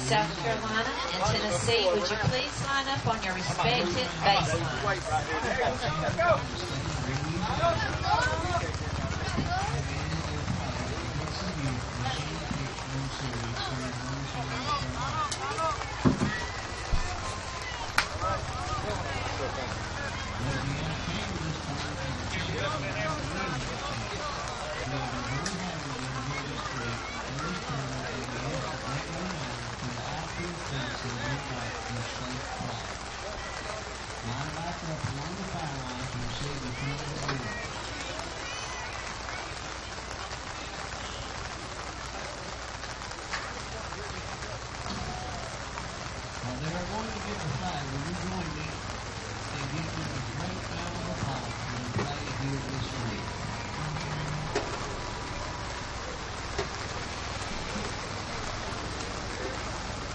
South Carolina and Tennessee, would you please line up on your respective baseline?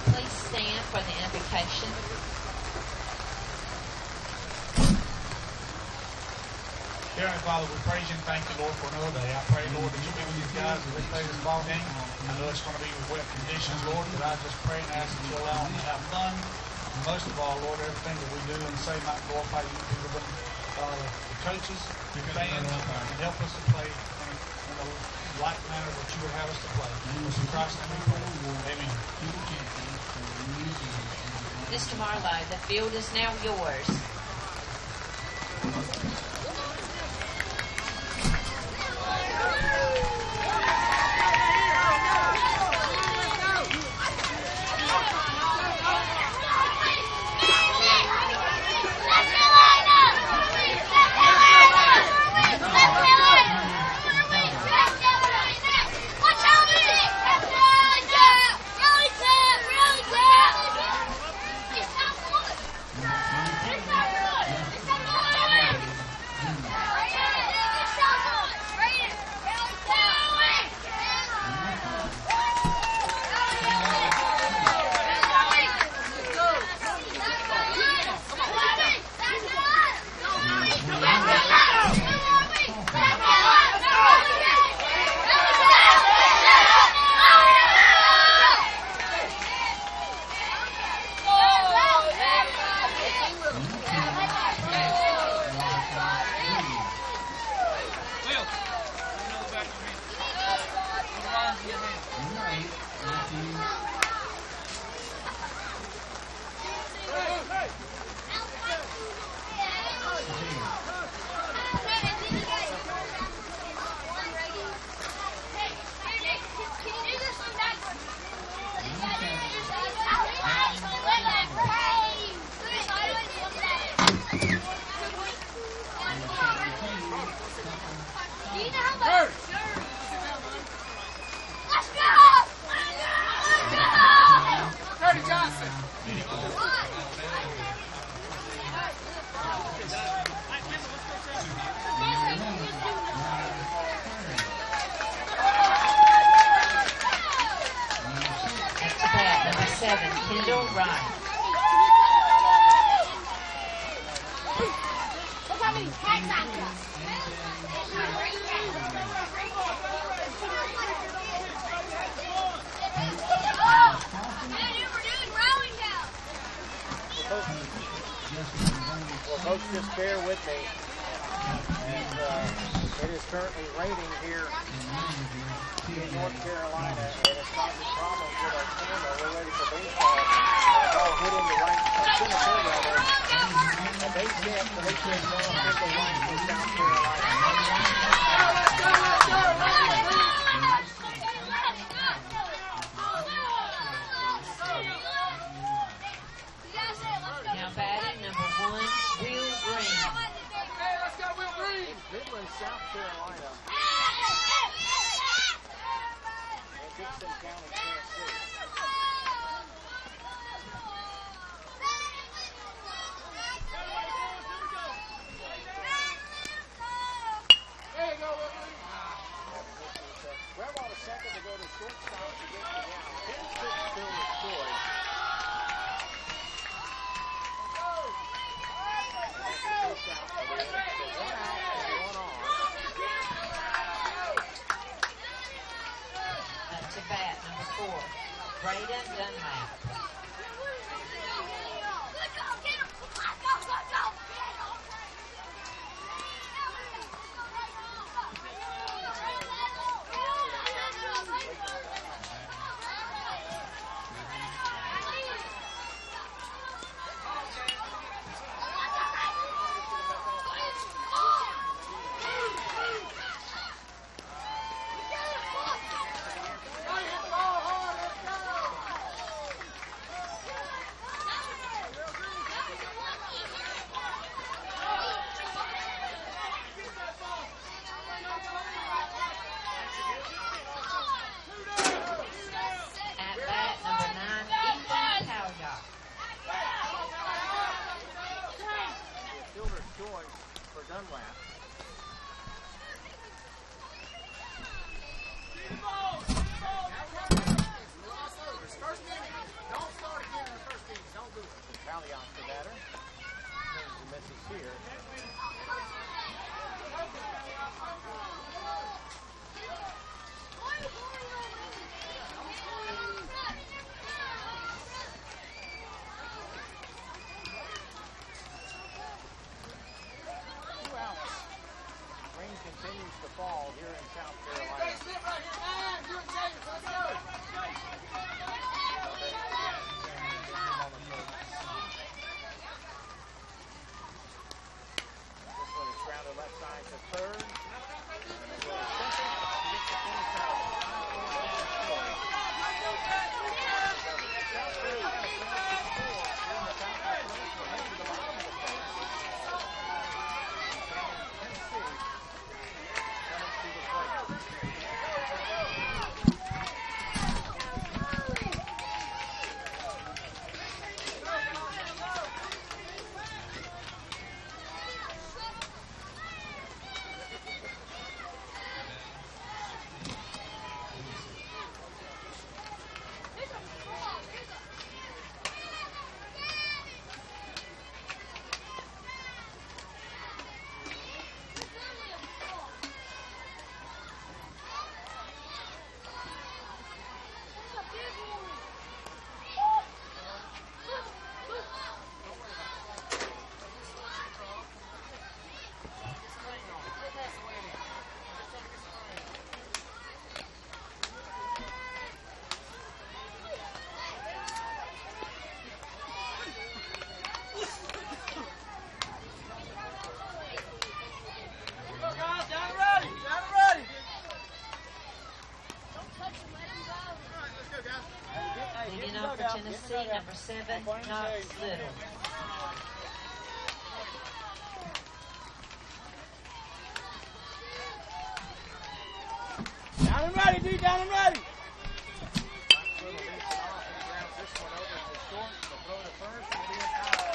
Please stand for the invocation. Heavenly Father, we praise you and thank you, Lord, for another day. I pray, Lord, that you be with these guys as they play this ball game. I know it's going to be with wet conditions, Lord, but I just pray and ask that you allow them to have fun. And most of all, Lord, everything that we do and say might glorify you through the coaches, the fans, and help us to play in the like manner that you would have us to play. In Christ's name we pray. Amen. Mr. Marlowe, the field is now yours. Folks, just bear with me. And it is currently raining here in North Carolina, and it's causing problems with our camera. We're ready for baseball. It's all hitting the right cemetery there. And they can't no official right for South Carolina. Now batting number 1, Will Green. Hey, let's go, Will Green! Midland, South Carolina. And Dixon County, Tennessee. There you go, Will Green. Grab on a second to go to shortstop to get the out. 10-6 still with Troy. Up to bat, number 4, Braden Dunlap. Continues to fall here in South Carolina. This one is grounded left side to third. And they go to second. To get the finish out. South Carolina is going to score here in the top of the first. We'll head to the bottom of the first. Tennessee. Leading off for Tennessee, number 7, Knox Little. Down and ready, D, down and ready. Little leads it off and grounds this one over to short. The throw to first will be out.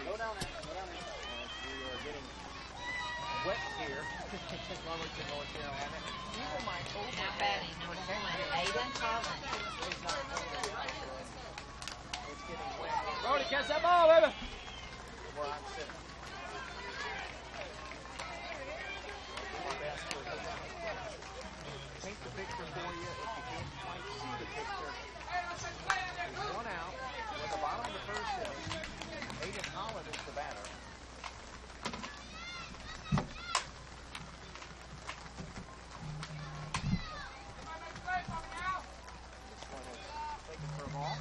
Go down there. Go down there. We are getting wet here in Wilmington, North Carolina. Eagle might open. Now batting, number 1, Aiden Collins. It's getting wet. Brody, catch that ball, baby. Where I'm sitting. Paint the picture for you if you can't quite see the picture. There's one out. Where the bottom of the first is, Aiden Holland is the batter. This one is taken for a ball.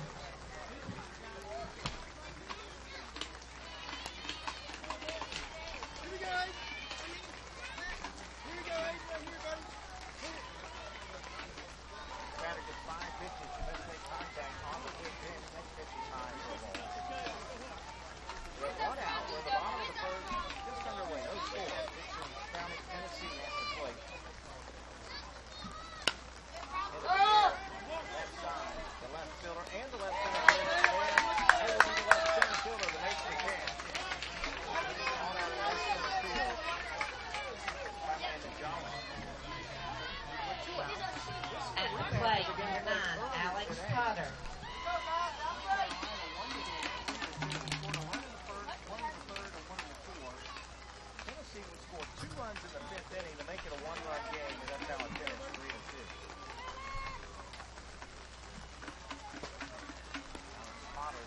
inning to make it a one-run game, and that's how it finished, 3-2.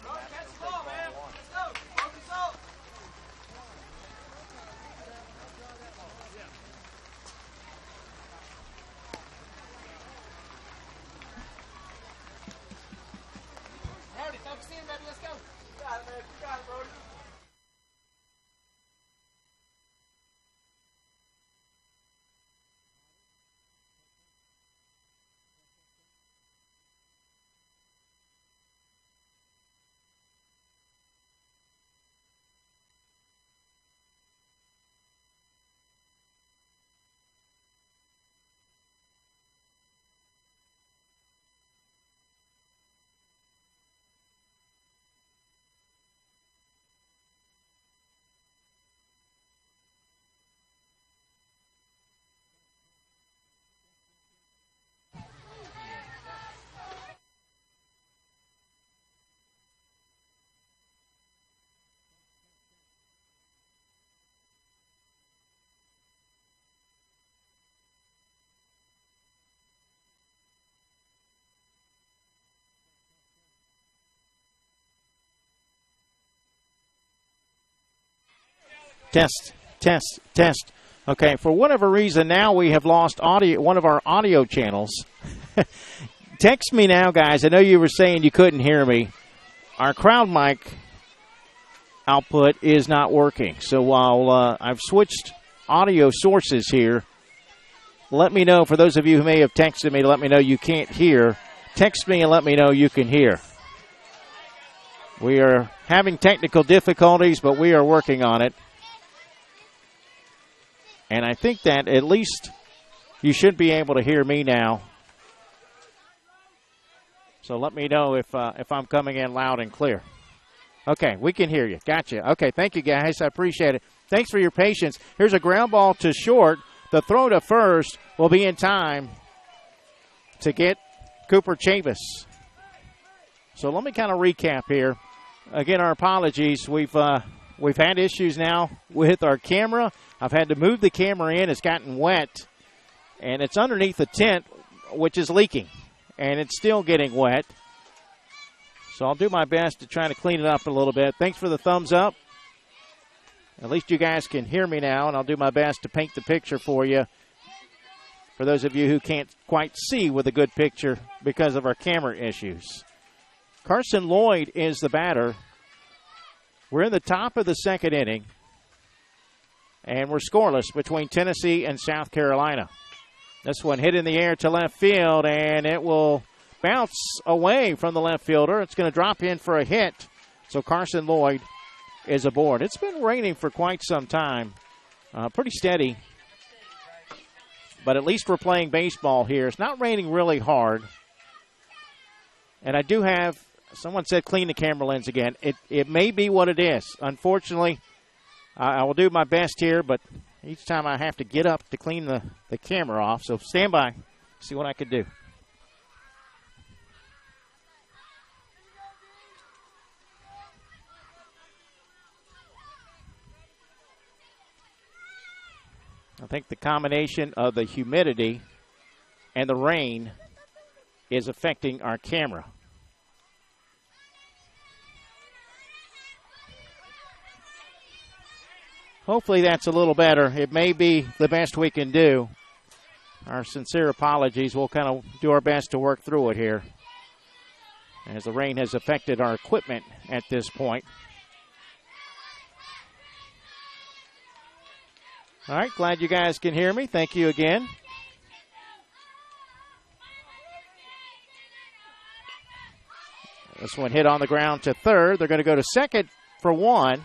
Catch the ball, man. Let's go. Focus up. Brody, focus in, baby. Let's go. You got it, man. You got it, Brody. Test, test, test. Okay, for whatever reason, now we have lost audio, one of our audio channels. Text me now, guys. I know you were saying you couldn't hear me. Our crowd mic output is not working. So while I've switched audio sources here, let me know, for those of you who may have texted me to let me know you can't hear, text me and let me know you can hear. We are having technical difficulties, but we are working on it. And I think that at least you should be able to hear me now. So let me know if I'm coming in loud and clear. Okay, we can hear you. Gotcha. Okay, thank you, guys. I appreciate it. Thanks for your patience. Here's a ground ball to short. The throw to first will be in time to get Cooper Chavis. So let me kind of recap here. Again, our apologies. We've had issues now with our camera. I've had to move the camera in. It's gotten wet, and it's underneath the tent, which is leaking, and it's still getting wet. So I'll do my best to try to clean it up a little bit. Thanks for the thumbs up. At least you guys can hear me now, and I'll do my best to paint the picture for you, for those of you who can't quite see with a good picture because of our camera issues. Carson Lloyd is the batter. We're in the top of the second inning, and we're scoreless between Tennessee and South Carolina. This one hit in the air to left field, and it will bounce away from the left fielder. It's going to drop in for a hit, so Carson Lloyd is aboard. It's been raining for quite some time, pretty steady, but at least we're playing baseball here. It's not raining really hard, and I do have, someone said clean the camera lens again. It may be what it is. Unfortunately, I will do my best here, but each time I have to get up to clean the camera off. So stand by, see what I can do. I think the combination of the humidity and the rain is affecting our camera. Hopefully that's a little better. It may be the best we can do. Our sincere apologies. We'll kind of do our best to work through it here, as the rain has affected our equipment at this point. All right, glad you guys can hear me. Thank you again. This one hit on the ground to third. They're going to go to second for one.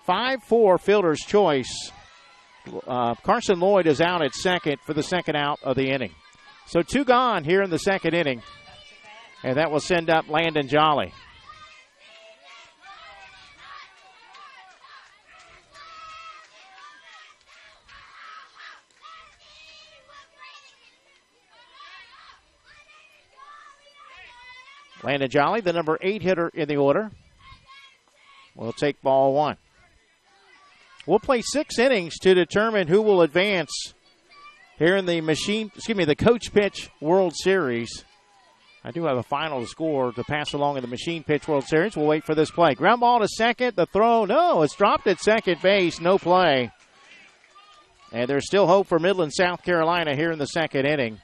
5-4 fielder's choice. Carson Lloyd is out at second for the second out of the inning. So 2 gone here in the second inning, and that will send up Landon Jolly. Landon Jolly, the number 8 hitter in the order, will take ball 1. We'll play 6 innings to determine who will advance here in the Coach Pitch World Series. I do have a final score to pass along in the Machine Pitch World Series. We'll wait for this play. Ground ball to second. The throw, no, it's dropped at second base. No play. And there's still hope for Midland, South Carolina here in the second inning,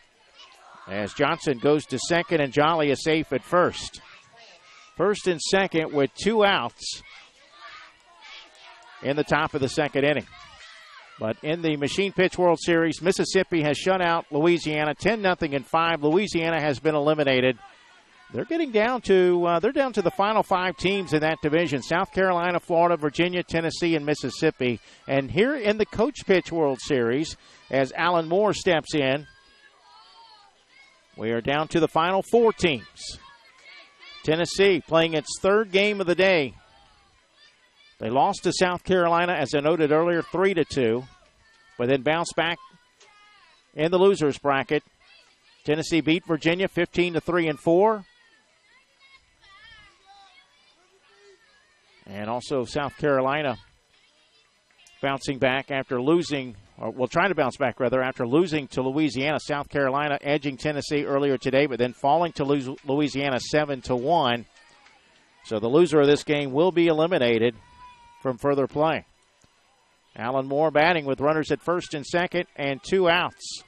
as Johnson goes to second and Jolly is safe at first. First and second with 2 outs in the top of the second inning. But in the Machine Pitch World Series, Mississippi has shut out Louisiana 10-0 in 5. Louisiana has been eliminated. They're getting down to the final 5 teams in that division: South Carolina, Florida, Virginia, Tennessee, and Mississippi. And here in the Coach Pitch World Series, as Alan Moore steps in, we are down to the final 4 teams. Tennessee playing its 3rd game of the day. They lost to South Carolina, as I noted earlier, 3-2, but then bounced back in the losers bracket. Tennessee beat Virginia 15-3 and 4. And also South Carolina bouncing back after losing, or trying to bounce back rather, after losing to Louisiana. South Carolina edging Tennessee earlier today, but then falling to Louisiana 7-1. So the loser of this game will be eliminated from further play. Alan Moore batting with runners at first and second and 2 outs.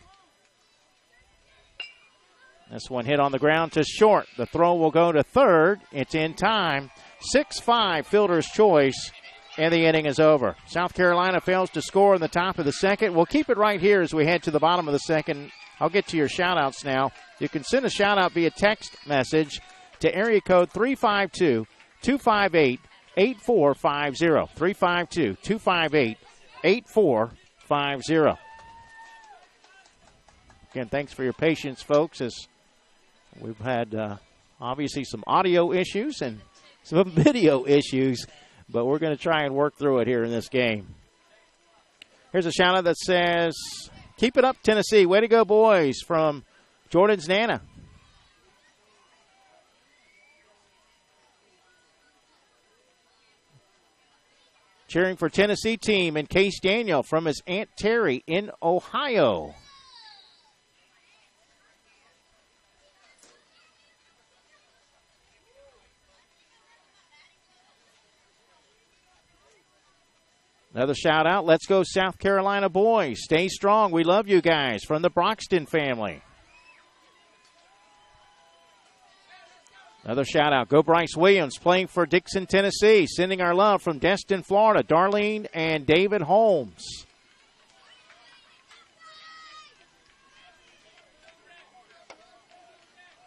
This one hit on the ground to short. The throw will go to third. It's in time. 6-5 fielder's choice, and the inning is over. South Carolina fails to score in the top of the second. We'll keep it right here as we head to the bottom of the second. I'll get to your shout-outs now. You can send a shout-out via text message to area code 352-258-8450. 352-258-8450. Again, thanks for your patience, folks, as we've had obviously some audio issues and some video issues, but we're going to try and work through it here in this game. Here's a shout-out that says, "Keep it up, Tennessee. Way to go, boys," from Jordan's Nana. Cheering for Tennessee team and Case Daniel from his Aunt Terry in Ohio. Another shout out. Let's go South Carolina boys. Stay strong. We love you guys, from the Broxton family. Another shout out. Go Bryce Williams, playing for Dixon, Tennessee. Sending our love from Destin, Florida. Darlene and David Holmes.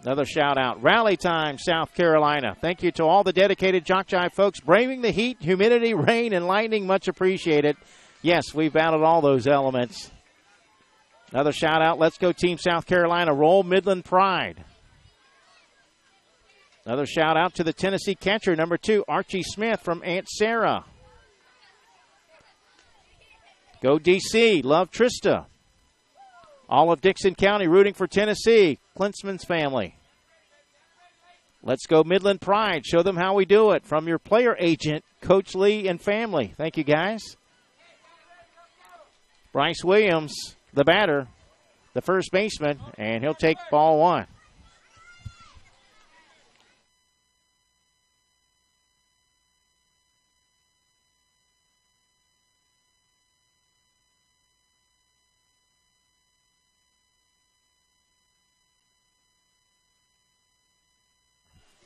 Another shout out. Rally time, South Carolina. Thank you to all the dedicated JockJive folks braving the heat, humidity, rain, and lightning. Much appreciated. Yes, we've battled all those elements. Another shout out. Let's go Team South Carolina. Roll Midland Pride. Another shout out to the Tennessee catcher, number 2, Archie Smith from Aunt Sarah. Go DC. Love Trista. All of Dixon County rooting for Tennessee. Klinsman's family. Let's go Midland Pride. Show them how we do it. From your player agent, Coach Lee and family. Thank you, guys. Bryce Williams, the batter, the first baseman, and he'll take ball 1.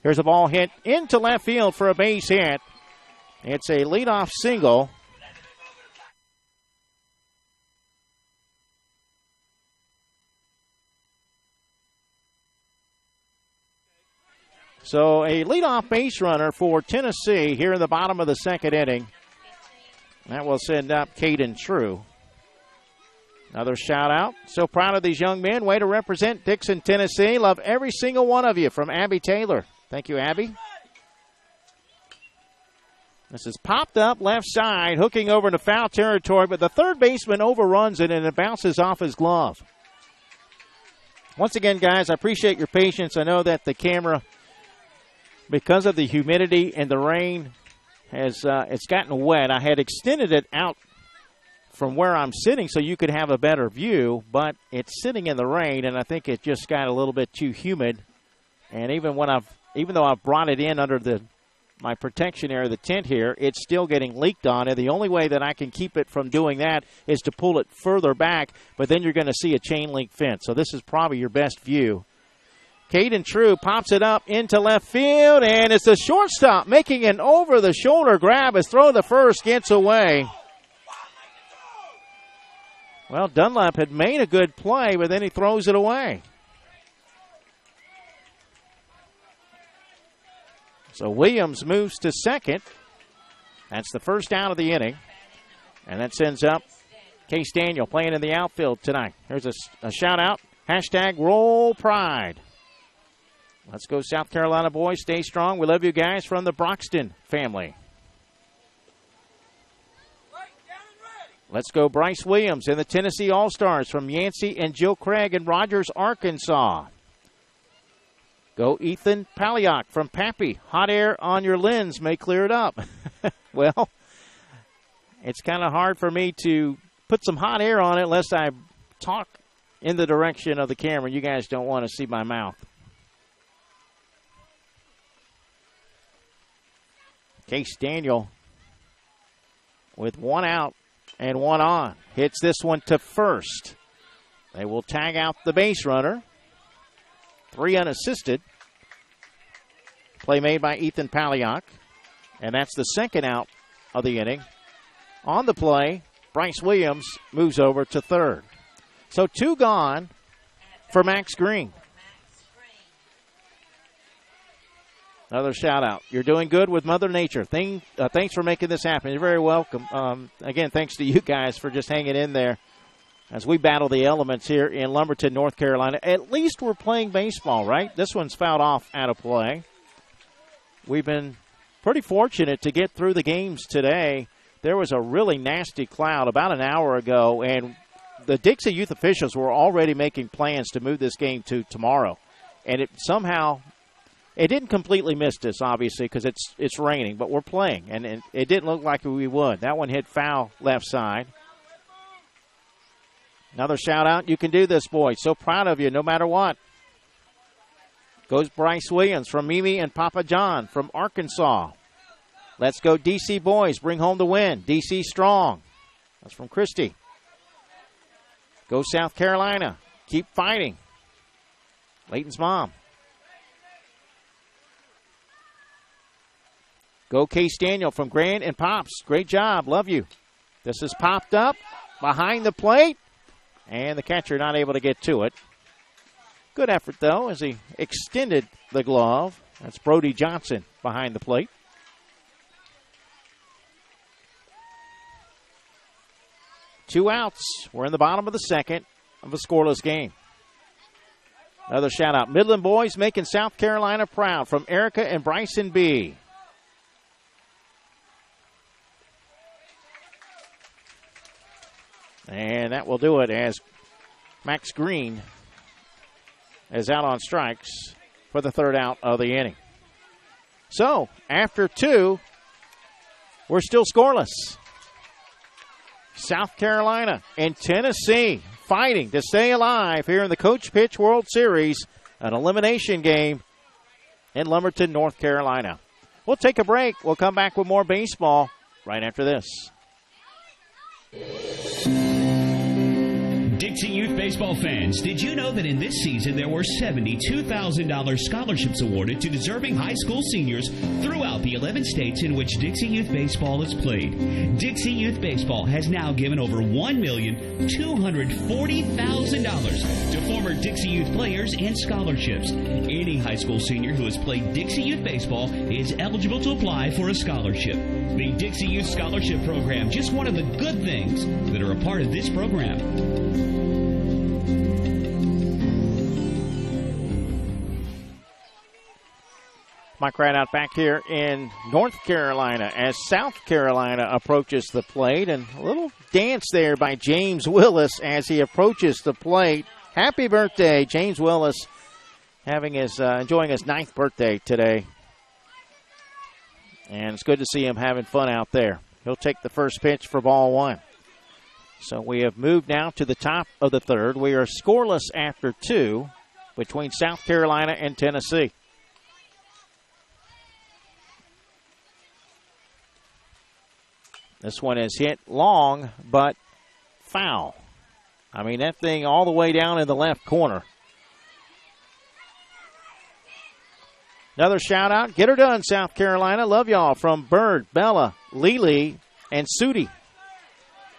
Here's a ball hit into left field for a base hit. It's a leadoff single. So a leadoff base runner for Tennessee here in the bottom of the second inning. That will send up Caden True. Another shout out. So proud of these young men. Way to represent Dixon, Tennessee. Love every single one of you, from Abby Taylor. Thank you, Abby. This is popped up left side, hooking over into foul territory, but the third baseman overruns it and it bounces off his glove. Once again, guys, I appreciate your patience. I know that the camera, because of the humidity and the rain, has it's gotten wet. I had extended it out from where I'm sitting so you could have a better view, but it's sitting in the rain, and I think it just got a little bit too humid. And even though I've brought it in under my protection area, the tent here, it's still getting leaked on. And the only way that I can keep it from doing that is to pull it further back, but then you're going to see a chain link fence. So this is probably your best view. Caden True pops it up into left field, and it's the shortstop making an over-the-shoulder grab as throw to first gets away. Well, Dunlap had made a good play, but then he throws it away. So Williams moves to second. That's the first out of the inning. And that sends up Case Daniel playing in the outfield tonight. Here's a shout-out. Hashtag Roll Pride. Let's go South Carolina boys. Stay strong. We love you guys from the Broxton family. Let's go Bryce Williams and the Tennessee All-Stars from Yancey and Jill Craig in Rogers, Arkansas. Go Ethan Paliak from Pappy. Hot air on your lens may clear it up. Well, it's kind of hard for me to put some hot air on it unless I talk in the direction of the camera. You guys don't want to see my mouth. Case Daniel with one out and one on. Hits this one to first. They will tag out the base runner. 3 unassisted. Play made by Ethan Paliak. And that's the second out of the inning. On the play, Bryce Williams moves over to third. So 2 gone for Max Green. Another shout-out. You're doing good with Mother Nature. Thanks for making this happen. You're very welcome. Again, thanks to you guys for just hanging in there as we battle the elements here in Lumberton, North Carolina. At least we're playing baseball, right? This one's fouled off out of play. We've been pretty fortunate to get through the games today. There was a really nasty cloud about an hour ago, and the Dixie youth officials were already making plans to move this game to tomorrow. And it didn't completely miss us, obviously, because it's raining, but we're playing, and it didn't look like we would. That one hit foul left side. Another shout-out. You can do this, boys. So proud of you, no matter what. Goes Bryce Williams from Mimi and Papa John from Arkansas. Let's go DC boys. Bring home the win. DC strong. That's from Christy. Go South Carolina. Keep fighting. Layton's mom. Go Case Daniel from Grant and Pops. Great job. Love you. This is popped up behind the plate. And the catcher not able to get to it. Good effort, though, as he extended the glove. That's Brody Johnson behind the plate. Two outs. We're in the bottom of the second of a scoreless game. Another shout-out. Midland boys making South Carolina proud from Erica and Bryson B. And that will do it as Max Green is out on strikes for the third out of the inning. So, after 2, we're still scoreless. South Carolina and Tennessee fighting to stay alive here in the Coach Pitch World Series, an elimination game in Lumberton, North Carolina. We'll take a break. We'll come back with more baseball right after this. Dixie Youth Baseball fans, did you know that in this season there were $72,000 scholarships awarded to deserving high school seniors throughout the 11 states in which Dixie Youth Baseball is played? Dixie Youth Baseball has now given over $1,240,000 to former Dixie Youth players and scholarships. Any high school senior who has played Dixie Youth Baseball is eligible to apply for a scholarship. The Dixie Youth Scholarship Program, just one of the good things that are a part of this program. Mike Rideout back here in North Carolina as South Carolina approaches the plate. And a little dance there by James Willis as he approaches the plate. Happy birthday, James Willis, having enjoying his 9th birthday today. And it's good to see him having fun out there. He'll take the first pitch for ball 1. So we have moved now to the top of the third. We are scoreless after 2 between South Carolina and Tennessee. This one is hit long, but foul. I mean, that thing all the way down in the left corner. Another shout out. Get her done, South Carolina. Love y'all from Bird, Bella, Lily, and Sudi.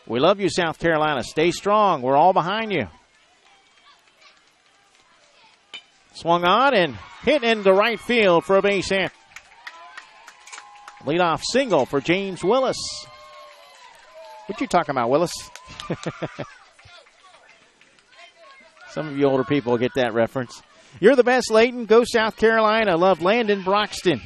We love you, South Carolina. Stay strong. We're all behind you. Swung on and hit into right field for a base hit. Leadoff single for James Willis. What you talking about, Willis? Some of you older people get that reference. You're the best, Layton. Go South Carolina. Love Landon Broxton.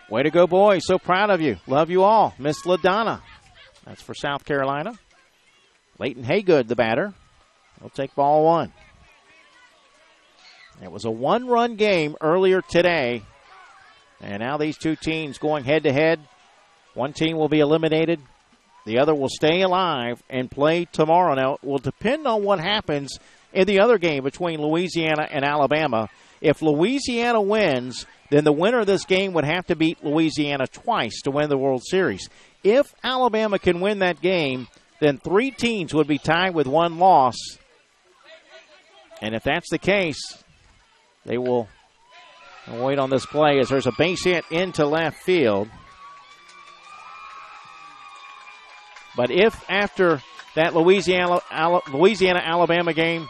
Way to go, boys. So proud of you. Love you all. Miss LaDonna. That's for South Carolina. Layton Haygood, the batter. He'll take ball 1. It was a 1-run game earlier today. And now these two teams going head-to-head. One team will be eliminated. The other will stay alive and play tomorrow. Now, it will depend on what happens in the other game between Louisiana and Alabama. If Louisiana wins, then the winner of this game would have to beat Louisiana twice to win the World Series. If Alabama can win that game, then 3 teams would be tied with 1 loss. And if that's the case, they will wait on this play as there's a base hit into left field. But if after that Louisiana-Alabama game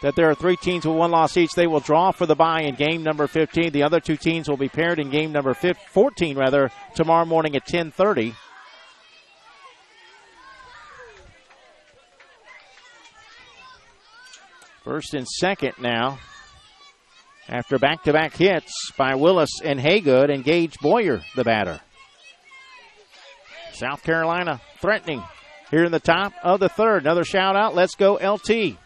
that there are 3 teams with 1 loss each, they will draw for the bye in game number 15. The other 2 teams will be paired in game number 14 tomorrow morning at 10:30. First and second now. After back-to-back hits by Willis and Haygood, and Gage Boyer, the batter. South Carolina threatening here in the top of the third. Another shout-out. Let's go, LT.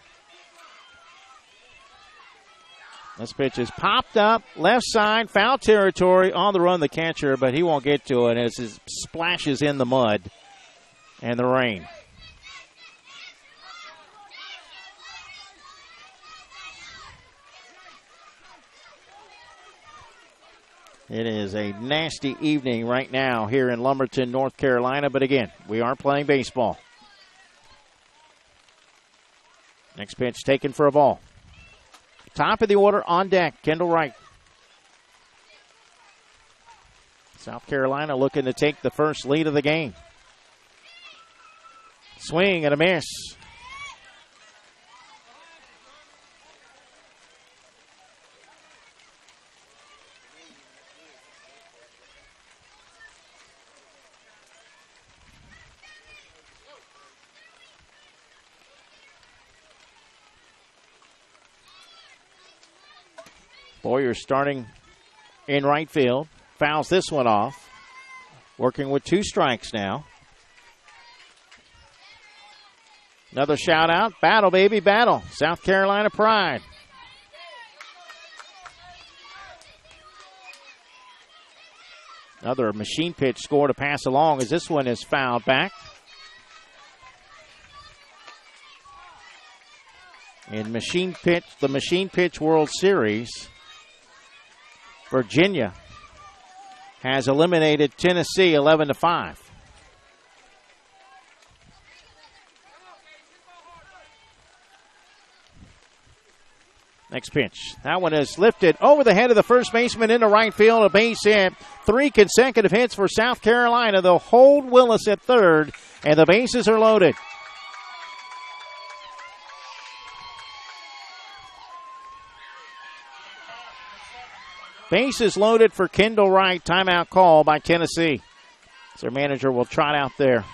This pitch is popped up, left side, foul territory, on the run the catcher, but he won't get to it as it splashes in the mud and the rain. It is a nasty evening right now here in Lumberton, North Carolina. But again, we are playing baseball. Next pitch taken for a ball. Top of the order on deck, Kendall Wright. South Carolina looking to take the first lead of the game. Swing and a miss. Boyer starting in right field. Fouls this one off. Working with 2 strikes now. Another shout out. Battle, baby, battle. South Carolina pride. Another machine pitch score to pass along as this one is fouled back. In the Machine Pitch World Series, Virginia has eliminated Tennessee 11-5. Next pitch. That one is lifted over the head of the first baseman into right field. A base hit. 3 consecutive hits for South Carolina. They'll hold Willis at third, and the bases are loaded. Bases loaded for Kendall Wright. Timeout call by Tennessee. So their manager will trot out there.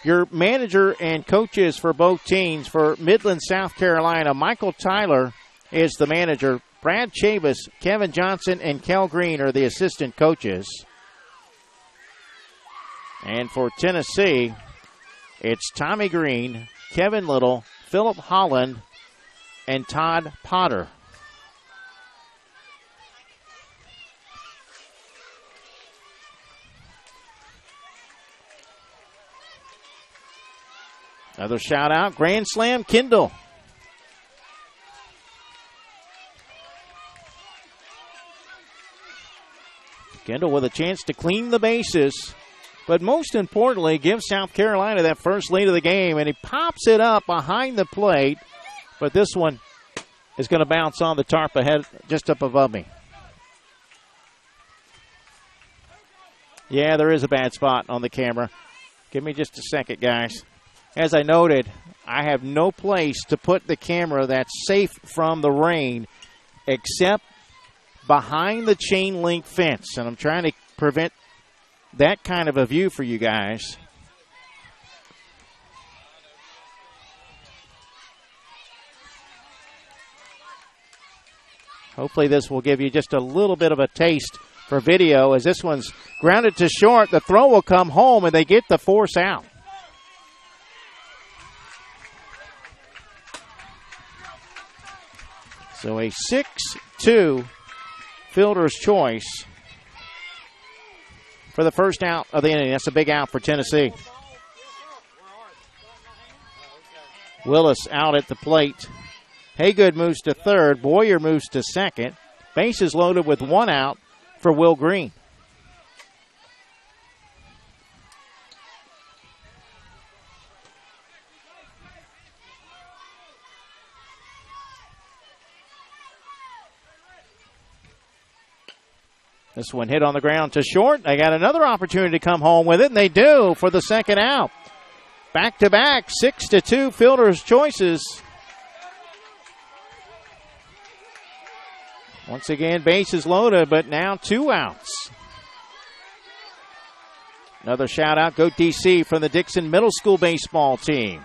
Your manager and coaches for both teams for Midland, South Carolina, Michael Tyler is the manager. Brad Chavis, Kevin Johnson, and Kel Green are the assistant coaches. And for Tennessee, it's Tommy Green, Kevin Little, Philip Holland, and Todd Potter. Another shout out. Grand Slam, Kendall. Kendall with a chance to clean the bases. But most importantly, give South Carolina that first lead of the game. And he pops it up behind the plate. But this one is going to bounce on the tarp ahead, just up above me. Yeah, there is a bad spot on the camera. Give me just a second, guys. As I noted, I have no place to put the camera that's safe from the rain except behind the chain link fence. And I'm trying to prevent that kind of a view for you guys. Hopefully this will give you just a little bit of a taste for video as this one's grounded to short. The throw will come home and they get the force out. So a 6-2 fielder's choice for the first out of the inning. That's a big out for Tennessee. Willis out at the plate. Haygood moves to third. Boyer moves to second. Bases loaded with one out for Will Green. This one hit on the ground to short. They got another opportunity to come home with it, and they do for the second out. Back-to-back, 6-2 fielder's choices. Once again, bases loaded, but now 2 outs. Another shout-out, go DC, from the Dixon Middle School baseball team.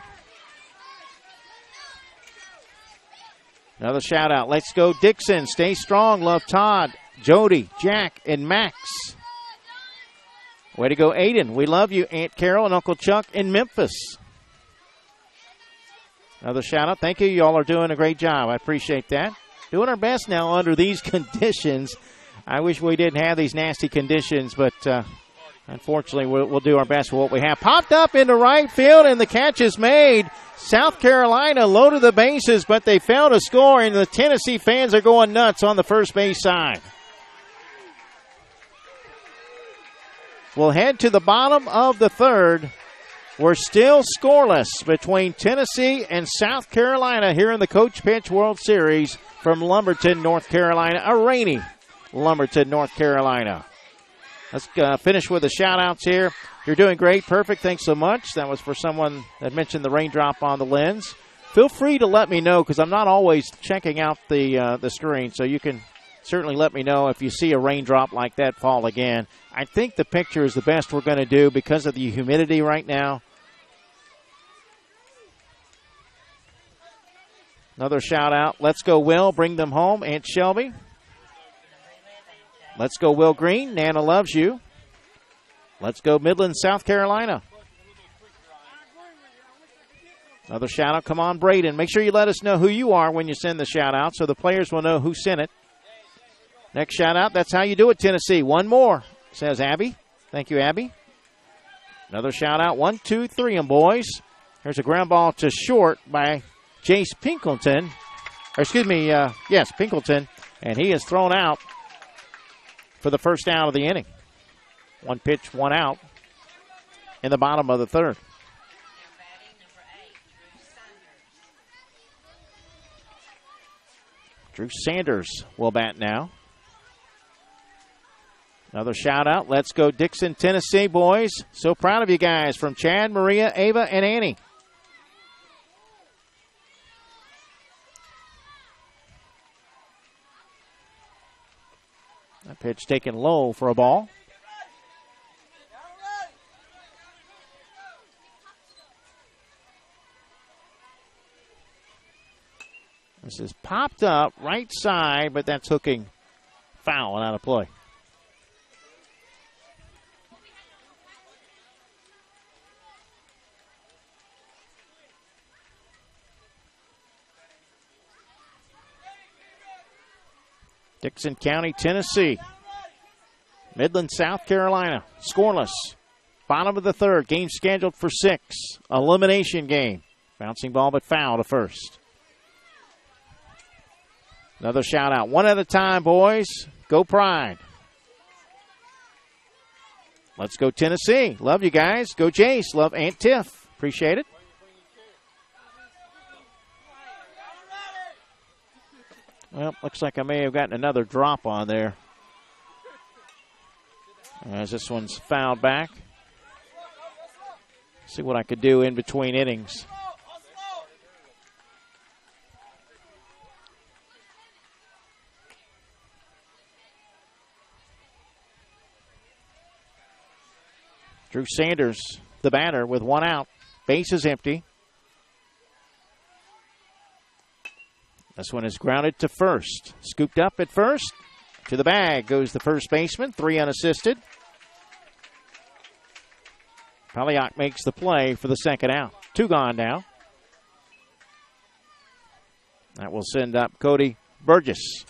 Another shout-out, let's go Dixon, stay strong, love Todd, Jody, Jack, and Max. Way to go, Aiden. We love you, Aunt Carol and Uncle Chuck in Memphis. Another shout-out. Thank you. You all are doing a great job. I appreciate that. Doing our best now under these conditions. I wish we didn't have these nasty conditions, but unfortunately we'll do our best with what we have. Popped up into right field, and the catch is made. South Carolina loaded the bases, but they failed to score, and the Tennessee fans are going nuts on the first base side. We'll head to the bottom of the third. We're still scoreless between Tennessee and South Carolina here in the Coach Pitch World Series from Lumberton, North Carolina. A rainy Lumberton, North Carolina. Let's finish with the shout-outs here. You're doing great. Perfect. Thanks so much. That was for someone that mentioned the raindrop on the lens. Feel free to let me know because I'm not always checking out the screen, so you can certainly let me know if you see a raindrop like that fall again. I think the picture is the best we're going to do because of the humidity right now. Another shout-out. Let's go, Will. Bring them home. Aunt Shelby. Let's go, Will Green. Nana loves you. Let's go, Midland, South Carolina. Another shout-out. Come on, Braden. Make sure you let us know who you are when you send the shout-out so the players will know who sent it. Next shout-out. That's how you do it, Tennessee. One more, says Abby. Thank you, Abby. Another shout-out. 1, 2, 3, and boys. Here's a ground ball to short by Jace Pinkleton. Yes, Pinkleton. And he is thrown out for the first out of the inning. 1 pitch, 1 out in the bottom of the third. Drew Sanders will bat now. Another shout-out. Let's go Dixon, Tennessee, boys. So proud of you guys from Chad, Maria, Ava, and Annie. That pitch taken low for a ball. This is popped up right side, but that's hooking foul and out of play. Dixon County, Tennessee. Midland, South Carolina. Scoreless. Bottom of the third. Game scheduled for 6. Elimination game. Bouncing ball, but foul to first. Another shout out. One at a time, boys. Go Pride. Let's go Tennessee. Love you guys. Go Jace. Love Aunt Tiff. Appreciate it. Well, looks like I may have gotten another drop on there. As this one's fouled back. See what I could do in between innings. Drew Sanders, the batter, with one out. Base is empty. This one is grounded to first. Scooped up at first. To the bag goes the first baseman. 3 unassisted. Paliak makes the play for the second out. 2 gone now. That will send up Cody Burgess.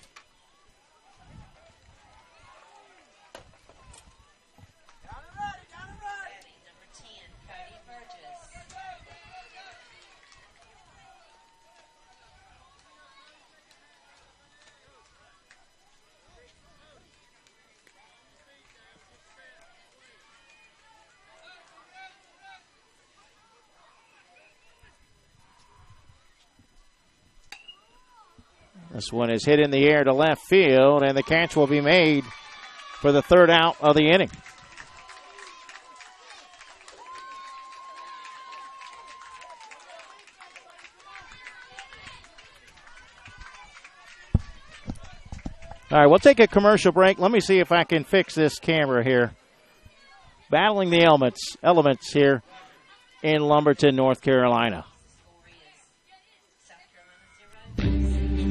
This one is hit in the air to left field, and the catch will be made for the third out of the inning. All right, we'll take a commercial break. Let me see if I can fix this camera here. Battling the elements here in Lumberton, North Carolina.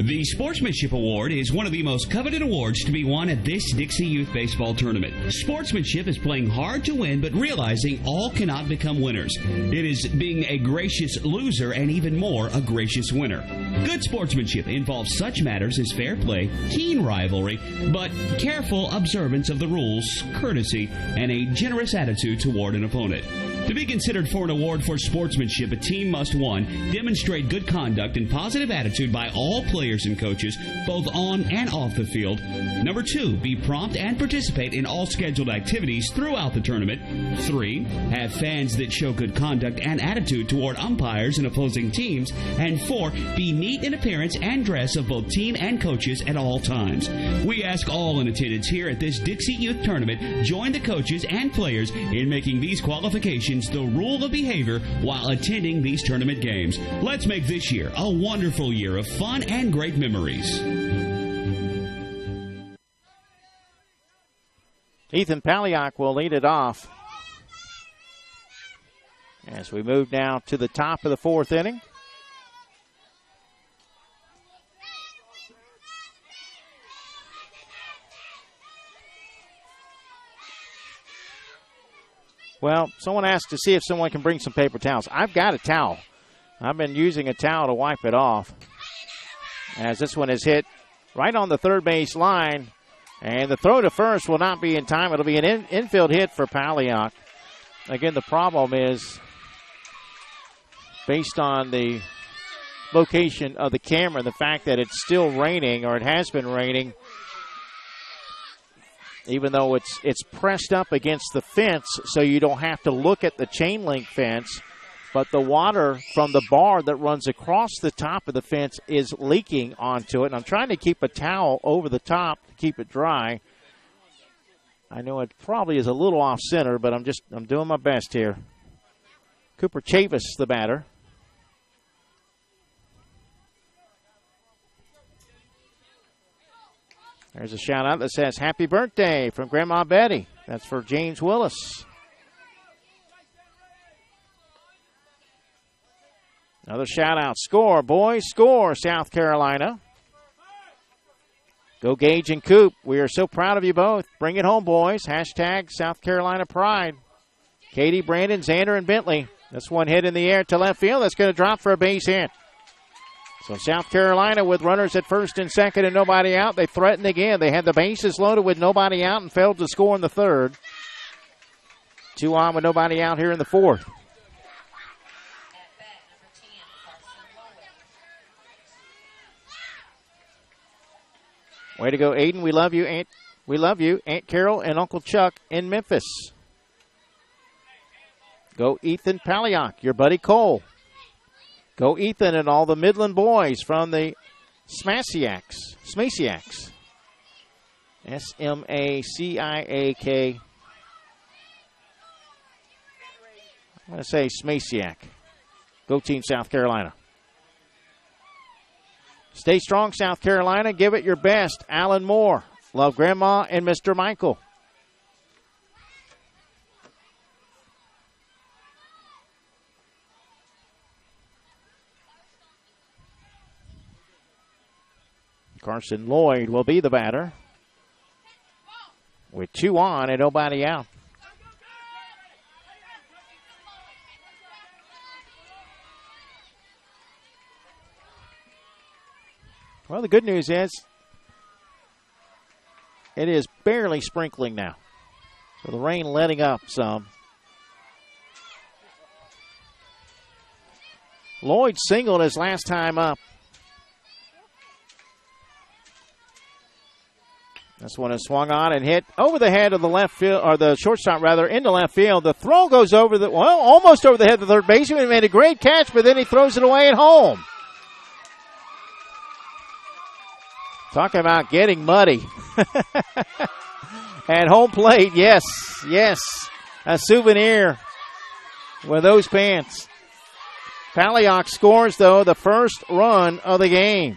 The Sportsmanship Award is one of the most coveted awards to be won at this Dixie Youth Baseball Tournament. Sportsmanship is playing hard to win, but realizing all cannot become winners. It is being a gracious loser and even more a gracious winner. Good sportsmanship involves such matters as fair play, keen rivalry, but careful observance of the rules, courtesy, and a generous attitude toward an opponent. To be considered for an award for sportsmanship, a team must, 1, demonstrate good conduct and positive attitude by all players and coaches, both on and off the field. Number 2, be prompt and participate in all scheduled activities throughout the tournament. 3, have fans that show good conduct and attitude toward umpires and opposing teams. And 4, be neat in appearance and dress of both team and coaches at all times. We ask all in attendance here at this Dixie Youth Tournament, join the coaches and players in making these qualifications the rule of behavior while attending these tournament games. Let's make this year a wonderful year of fun and great memories. Ethan Paliak will lead it off as we move now to the top of the 4th inning. Well, someone asked to see if someone can bring some paper towels. I've got a towel. I've been using a towel to wipe it off. As this one is hit right on the third base line. And the throw to first will not be in time. It'll be an infield hit for Paliak. Again, the problem is based on the location of the camera, the fact that it's still raining, or it has been raining, even though it's pressed up against the fence so you don't have to look at the chain link fence, but the water from the bar that runs across the top of the fence is leaking onto it. And I'm trying to keep a towel over the top to keep it dry. I know it probably is a little off center, but I'm doing my best here. Cooper Chavis, the batter. There's a shout out that says, "Happy birthday" from Grandma Betty. That's for James Willis. Another shout out. Score, boys. Score, South Carolina. Go Gage and Coop. We are so proud of you both. Bring it home, boys. Hashtag South Carolina Pride. Katie, Brandon, Xander, and Bentley. This one hit in the air to left field. That's going to drop for a base hit. So South Carolina with runners at first and second and nobody out. They threatened again. They had the bases loaded with nobody out and failed to score in the third. 2 on with nobody out here in the 4th. Way to go, Aiden. We love you, Aunt. We love you, Aunt Carol and Uncle Chuck in Memphis. Go Ethan Paliak, your buddy Cole. Go Ethan and all the Midland boys from the Smasiaks. Smasiaks. S-M-A-C-I-A-K. I'm going to say Smasiak. Go Team South Carolina. Stay strong, South Carolina. Give it your best. Alan Moore. Love Grandma and Mr. Michael. Carson Lloyd will be the batter. With 2 on and nobody out. Well, the good news is it is barely sprinkling now. So the rain letting up some. Lloyd singled his last time up. This one is swung on and hit over the head of the left field, or the shortstop rather, into left field. The throw goes over almost over the head of the third baseman. He made a great catch, but then he throws it away at home. Talking about getting muddy. At home plate, yes. A souvenir with those pants. Paliak scores, though, the first run of the game.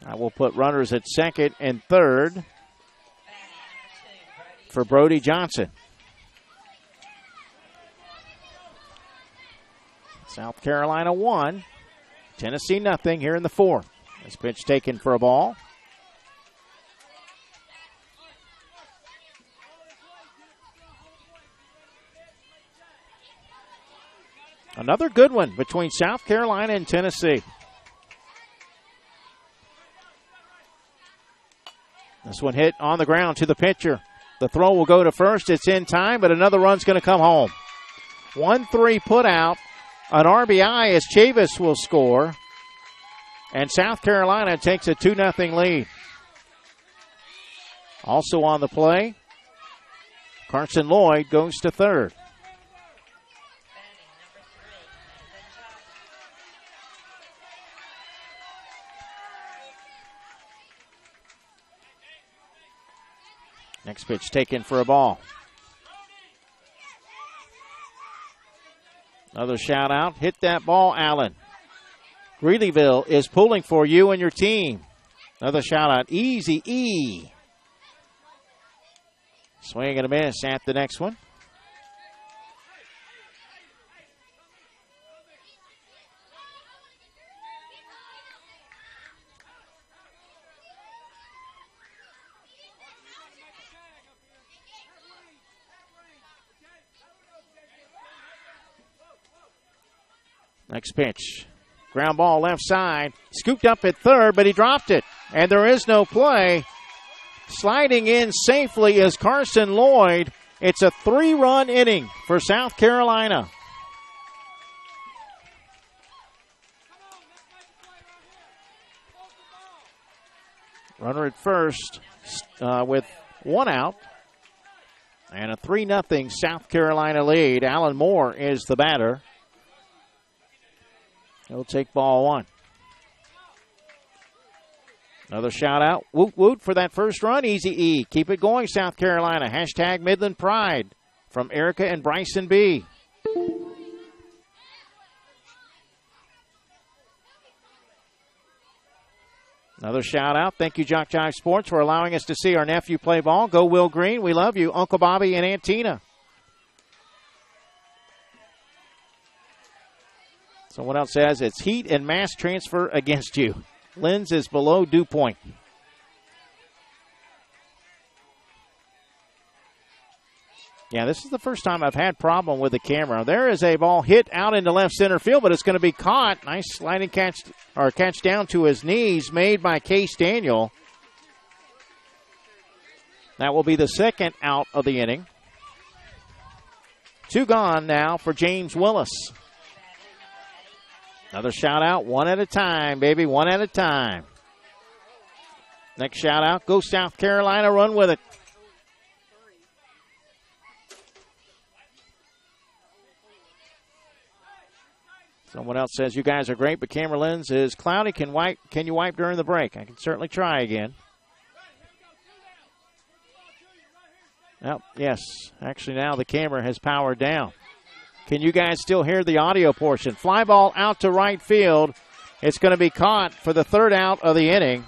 I will put runners at second and third for Brody Johnson. South Carolina 1, Tennessee nothing here in the 4th. This pitch taken for a ball. Another good one between South Carolina and Tennessee. This one hit on the ground to the pitcher. The throw will go to first. It's in time, but another run's going to come home. 1-3 put out. An RBI as Chavis will score. And South Carolina takes a 2-0 lead. Also on the play, Carson Lloyd goes to third. Next pitch taken for a ball. Another shout out. Hit that ball, Allen. Greeleyville is pulling for you and your team. Another shout out. Easy E. Swing and a miss at the next one. Next pitch. Ground ball left side. Scooped up at third, but he dropped it. And there is no play. Sliding in safely is Carson Lloyd. It's a 3-run inning for South Carolina. Runner at first with 1 out. And a 3-0 South Carolina lead. Alan Moore is the batter. He'll take ball 1. Another shout out. Woot woot for that first run. Easy E. Keep it going, South Carolina. Hashtag Midland Pride from Erica and Bryson B. Another shout out. Thank you, JockJive Sports, for allowing us to see our nephew play ball. Go Will Green. We love you. Uncle Bobby and Aunt Tina. Someone else says it's heat and mass transfer against you. Lynn's is below dew point. Yeah, this is the first time I've had problem with the camera. There is a ball hit out into left center field, but it's going to be caught. Nice sliding catch, or catch down to his knees made by Case Daniel. That will be the second out of the inning. 2 gone now for James Willis. Another shout out, one at a time, baby, one at a time. Next shout out, go South Carolina, run with it. Someone else says, you guys are great, but camera lens is cloudy. Can you wipe during the break? I can certainly try again. Oh, yes. Actually, now the camera has powered down. Can you guys still hear the audio portion? Fly ball out to right field. It's going to be caught for the 3rd out of the inning.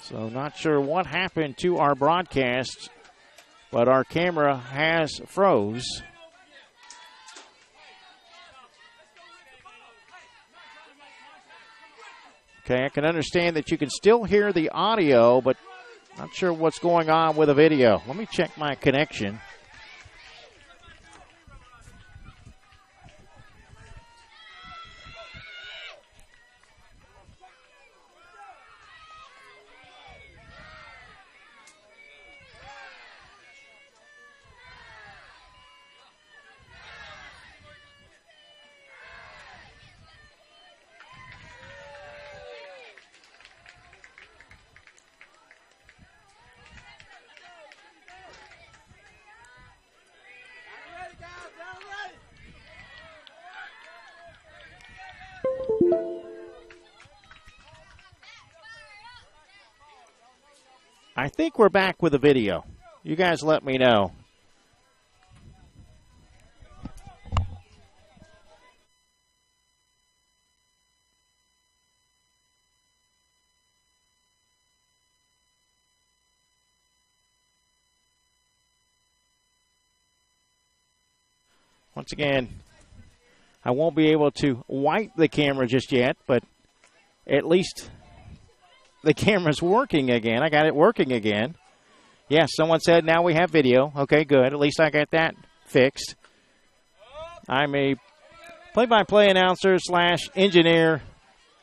So not sure what happened to our broadcast, but our camera has froze. Okay, I can understand that you can still hear the audio, but not sure what's going on with the video. Let me check my connection. I think we're back with the video. You guys let me know. Once again, I won't be able to wipe the camera just yet, but at least the camera's working again. I got it working again. Yes, someone said now we have video. Okay, good. At least I got that fixed. I'm a play-by-play announcer / engineer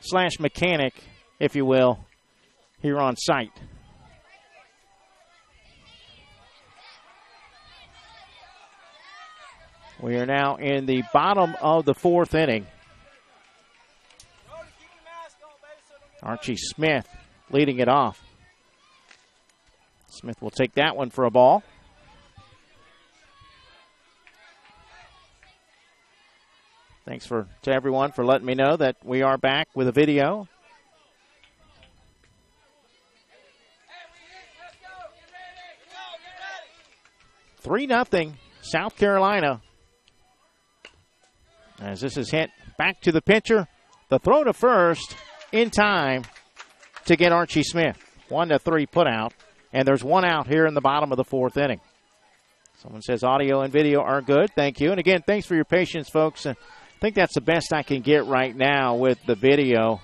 / mechanic, if you will, here on site. We are now in the bottom of the 4th inning. Archie Smith leading it off. Smith will take that one for a ball. Thanks to everyone for letting me know that we are back with a video. Get ready. 3-0 South Carolina. As this is hit back to the pitcher. The throw to first in time to get Archie Smith. 1-3 put out. And there's 1 out here in the bottom of the 4th inning. Someone says audio and video are good. Thank you. And again, thanks for your patience, folks. I think that's the best I can get right now with the video.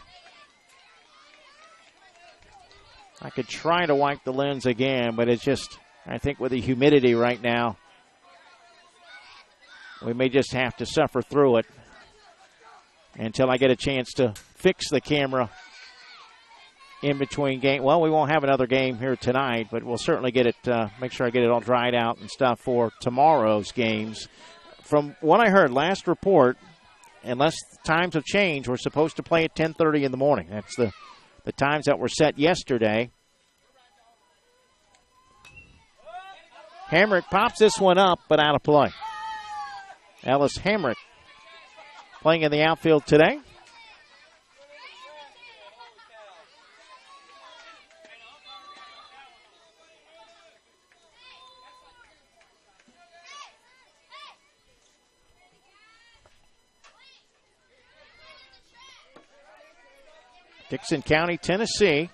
I could try to wipe the lens again, but it's just, I think with the humidity right now, we may just have to suffer through it until I get a chance to fix the camera in between game. Well, we won't have another game here tonight, but we'll certainly get it, make sure I get it all dried out and stuff for tomorrow's games. From what I heard, last report, unless times have changed, we're supposed to play at 10:30 in the morning. That's the times that were set yesterday. Hamrick pops this one up, but out of play. Ellis Hamrick playing in the outfield today. Dixon County, Tennessee,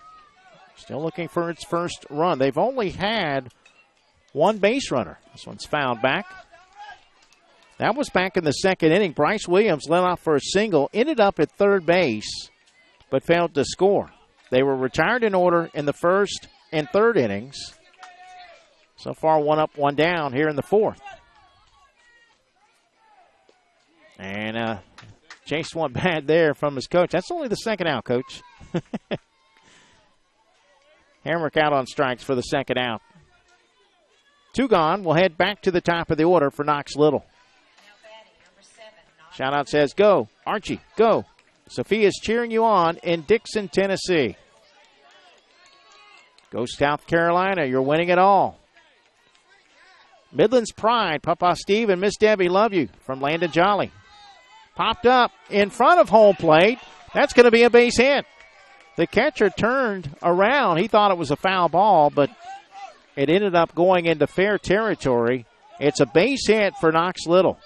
still looking for its first run. They've only had 1 base runner. This one's fouled back. That was back in the 2nd inning. Bryce Williams led off for a single, ended up at 3rd base, but failed to score. They were retired in order in the 1st and 3rd innings. So far, 1 up, 1 down here in the 4th. And chased one bad there from his coach. That's only the second out, Coach. Hamrick out on strikes for the second out. 2 gone. We'll head back to the top of the order for Knox Little. Shout out says, go, Archie, go. Sophia's cheering you on in Dixon, Tennessee. Go South Carolina, you're winning it all. Midland's Pride, Papa Steve and Miss Debbie love you from Landon Jolly. Popped up in front of home plate. That's going to be a base hit. The catcher turned around. He thought it was a foul ball, but it ended up going into fair territory. It's a base hit for Knox Little.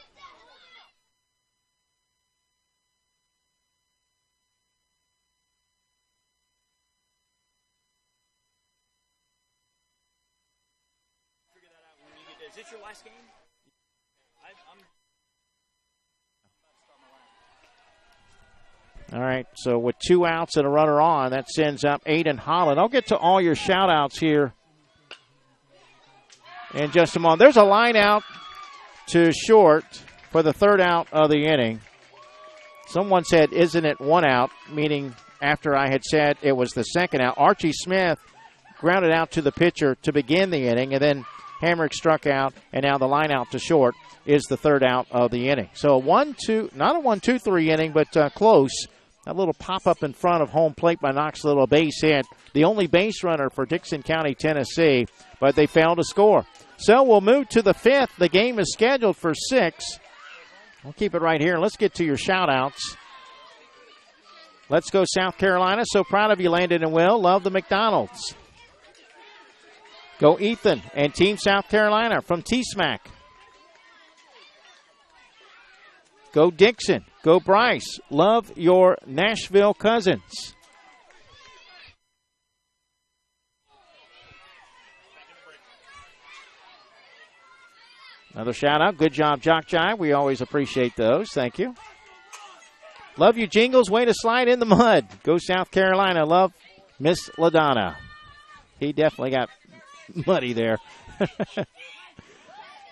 Is this your last game? All right, so with 2 outs and a runner on, that sends up Aiden Holland. I'll get to all your shout-outs here in just a moment. There's a line out to short for the 3rd out of the inning. Someone said, isn't it 1 out, meaning after I had said it was the 2nd out. Archie Smith grounded out to the pitcher to begin the inning, and then Hamrick struck out, and now the line out to short is the 3rd out of the inning. So a 1-2, not a 1-2-3 inning, but close. That little pop-up in front of home plate by Knox Little, a base hit. The only base runner for Dixon County, Tennessee, but they failed to score. So we'll move to the 5th. The game is scheduled for 6. We'll keep it right here. Let's get to your shout-outs. Let's go South Carolina. So proud of you, Landon and Will. Love the McDonald's. Go Ethan and Team South Carolina from T-Smack. Go Dixon. Go Bryce. Love your Nashville cousins. Another shout out. Good job, JockJive. We always appreciate those. Thank you. Love you, Jingles. Way to slide in the mud. Go South Carolina. Love Miss LaDonna. He definitely got muddy there.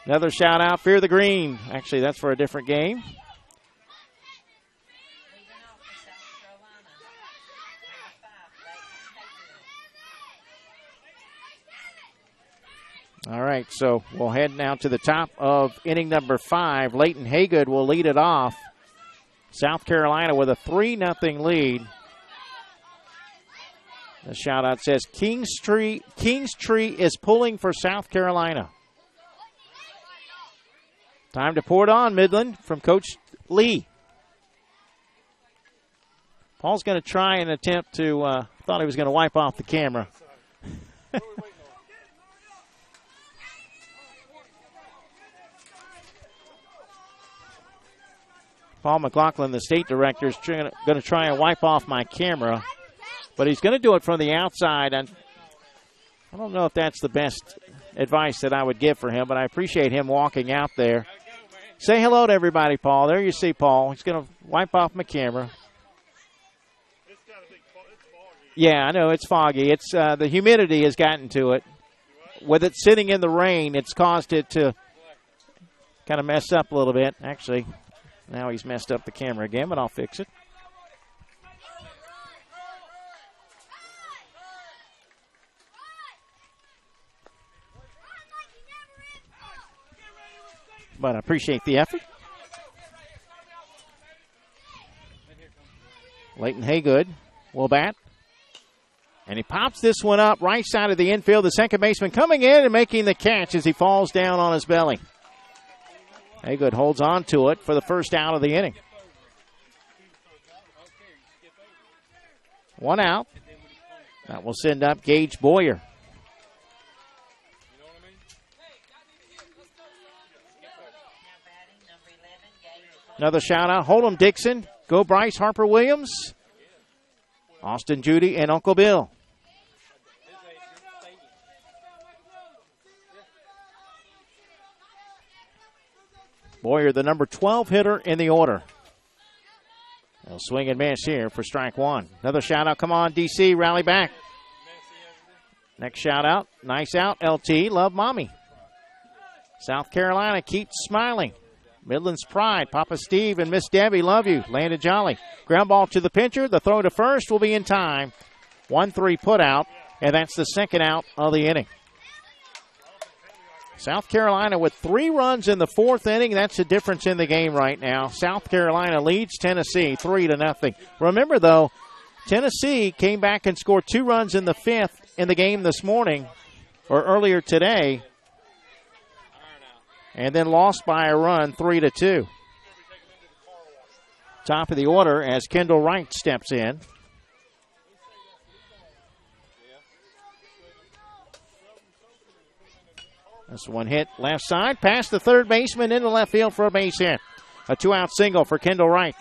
Another shout out. Fear the Green. Actually, that's for a different game. All right, so we'll head now to the top of inning number 5. Leighton Haygood will lead it off. South Carolina with a 3-0 lead. The shout-out says, Kingstree is pulling for South Carolina. Time to pour it on, Midland, from Coach Lee. Paul's going to try and attempt to, thought he was going to wipe off the camera. Paul McLaughlin, the state director, is going to try and wipe off my camera, but he's going to do it from the outside. And I don't know if that's the best advice that I would give for him, but I appreciate him walking out there. Say hello to everybody, Paul. There you see Paul. He's going to wipe off my camera. Yeah, I know it's foggy. It's the humidity has gotten to it. With it sitting in the rain, it's caused it to kind of mess up a little bit. Actually, now he's messed up the camera again, but I'll fix it. But I appreciate the effort. Leighton Haygood will bat. And he pops this one up right side of the infield. The second baseman coming in and making the catch as he falls down on his belly. Haygood holds on to it for the first out of the inning. 1 out. That will send up Gage Boyer. Another shout out. Hold'em Dixon. Go Bryce Harper Williams. Austin Judy and Uncle Bill. Boyer, the number 12 hitter in the order. They'll swing and miss here for strike 1. Another shout out. Come on, DC. Rally back. Next shout out. Nice out, LT. Love mommy. South Carolina keeps smiling. Midland's pride, Papa Steve and Miss Debbie love you. Landed jolly. Ground ball to the pitcher. The throw to first will be in time. 1-3 put out, and that's the second out of the inning. South Carolina with 3 runs in the 4th inning. That's the difference in the game right now. South Carolina leads Tennessee 3-0. Remember, though, Tennessee came back and scored 2 runs in the 5th in the game this morning, or earlier today, and then lost by a run 3-2. Top of the order as Kendall Wright steps in. This one hit left side, past the third baseman into left field for a base hit. A 2-out single for Kendall Wright.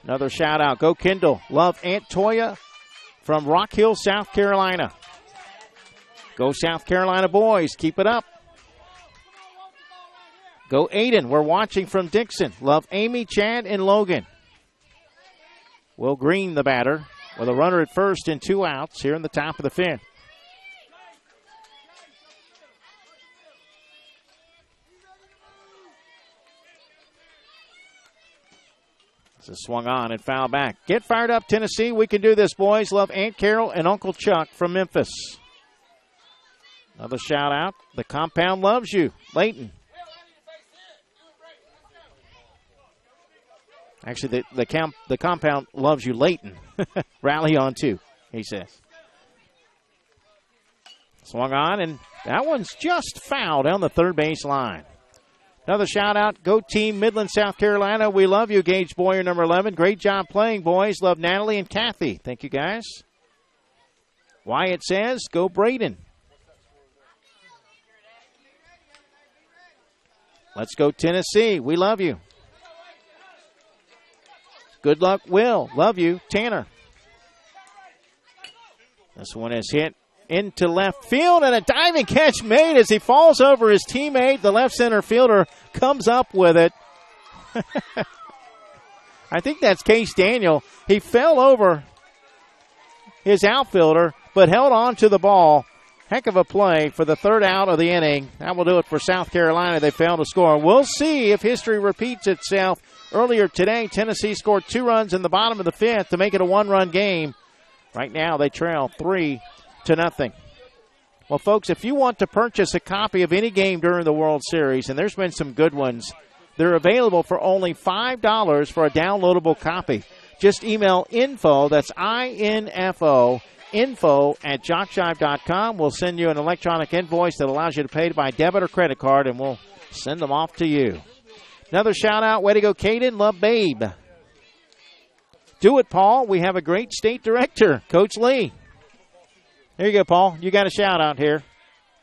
Another shout out. Go Kendall. Love Aunt Toya from Rock Hill, South Carolina. Go South Carolina boys. Keep it up. Go Aiden. We're watching from Dixon. Love Amy, Chad, and Logan. Will Green, the batter, with a runner at first and 2 outs here in the top of the 5th. This is swung on and foul back. Get fired up, Tennessee. We can do this, boys. Love Aunt Carol and Uncle Chuck from Memphis. Another shout out. The compound loves you, Layton. Actually, the compound loves you, Layton. Rally on 2, he says. Swung on, and that one's just foul down the third base line. Another shout out. Go team Midland, South Carolina. We love you, Gage Boyer, number 11. Great job playing, boys. Love Natalie and Kathy. Thank you, guys. Wyatt says, go Braden. Let's go Tennessee. We love you. Good luck, Will. Love you, Tanner. This one is hit into left field, and a diving catch made as he falls over his teammate. The left center fielder comes up with it. I think that's Case Daniel. He fell over his outfielder, but held on to the ball. Heck of a play for the 3rd out of the inning. That will do it for South Carolina. They failed to score. We'll see if history repeats itself. Earlier today, Tennessee scored 2 runs in the bottom of the 5th to make it a 1-run game. Right now, they trail 3-0. Well, folks, if you want to purchase a copy of any game during the World Series, and there's been some good ones, they're available for only $5 for a downloadable copy. Just email info, that's INFO, info@jockjive.com. We'll send you an electronic invoice that allows you to pay by debit or credit card, and we'll send them off to you. Another shout-out. Way to go, Caden. Love Babe. Do it, Paul. We have a great state director, Coach Lee. There you go, Paul. You got a shout-out here.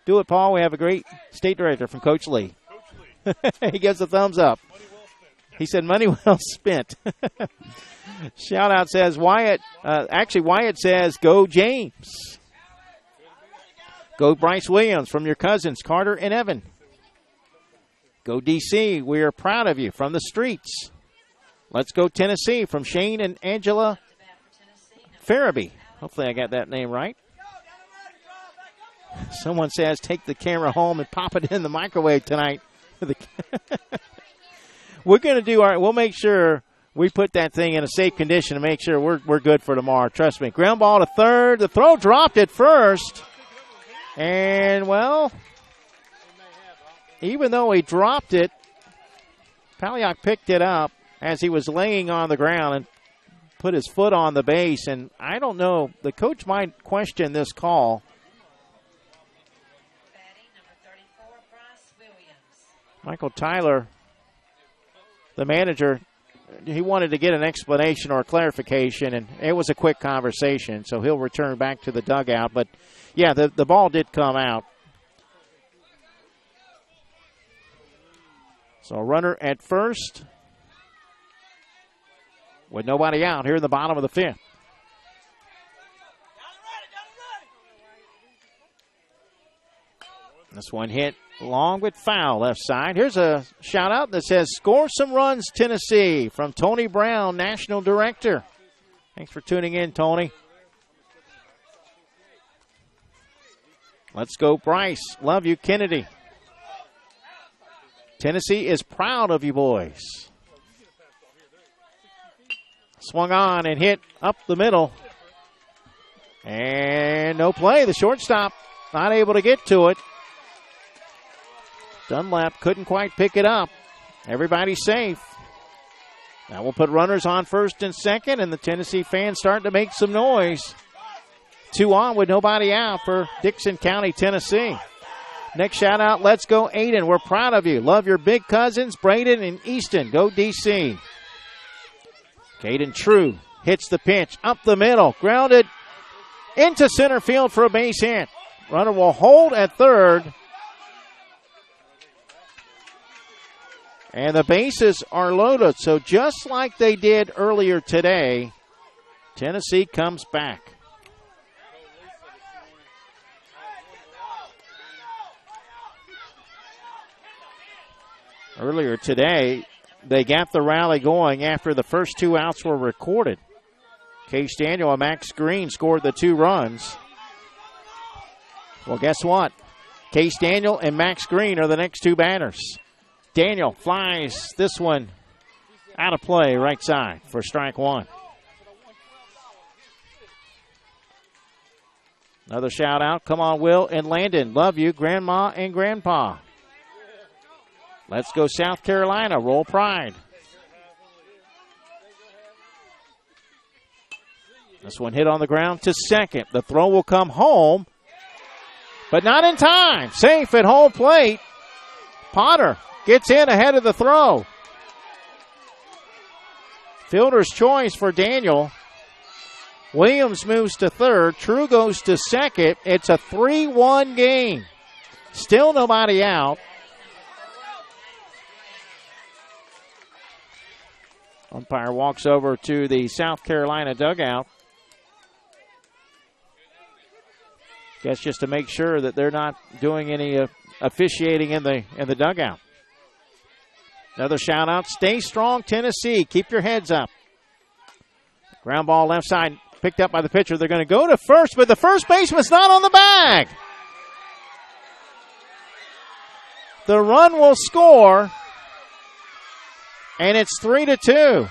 Do it, Paul. We have a great state director from Coach Lee. He gives a thumbs up. He said, money well spent. Shout-out says, Wyatt says, go James. Go Bryce Williams from your cousins, Carter and Evan. Go DC. We are proud of you from the streets. Let's go Tennessee from Shane and Angela Farabee. Hopefully I got that name right. Someone says, take the camera home and pop it in the microwave tonight. We're going to do we'll make sure we put that thing in a safe condition to make sure we're good for tomorrow. Trust me. Ground ball to third. The throw dropped at first. And, well, even though he dropped it, Paliak picked it up as he was laying on the ground and put his foot on the base. And I don't know, the coach might question this call. Michael Tyler, the manager, he wanted to get an explanation or a clarification, and it was a quick conversation, so he'll return back to the dugout. But, yeah, the ball did come out. So a runner at first with nobody out here in the bottom of the 5th. This one hit long but foul left side. Here's a shout out that says, score some runs, Tennessee, from Tony Brown, National Director. Thanks for tuning in, Tony. Let's go, Bryce. Love you, Kennedy. Tennessee is proud of you boys. Swung on and hit up the middle. And no play. The shortstop not able to get to it. Dunlap couldn't quite pick it up. Everybody's safe. Now we'll put runners on first and second, and the Tennessee fans starting to make some noise. 2 on with nobody out for Dixon County, Tennessee. Next shout out, let's go Aiden. We're proud of you. Love your big cousins, Braden and Easton. Go DC. Caden True hits the pitch up the middle. Grounded into center field for a base hit. Runner will hold at third. And the bases are loaded. So just like they did earlier today, Tennessee comes back. Earlier today, they got the rally going after the first 2 outs were recorded. Case Daniel and Max Green scored the 2 runs. Well, guess what? Case Daniel and Max Green are the next 2 batters. Daniel flies this one out of play, right side for strike 1. Another shout out. Come on, Will and Landon. Love you, Grandma and Grandpa. Let's go South Carolina. Roll Pride. This one hit on the ground to second. The throw will come home, but not in time. Safe at home plate. Potter gets in ahead of the throw. Fielder's choice for Daniel. Williams moves to third. True goes to second. It's a 3-1 game. Still nobody out. Umpire walks over to the South Carolina dugout. Guess just to make sure that they're not doing any officiating in the dugout. Another shout out. Stay strong, Tennessee. Keep your heads up. Ground ball left side picked up by the pitcher. They're going to go to first, but the first baseman's not on the bag. The run will score. And it's 3-2.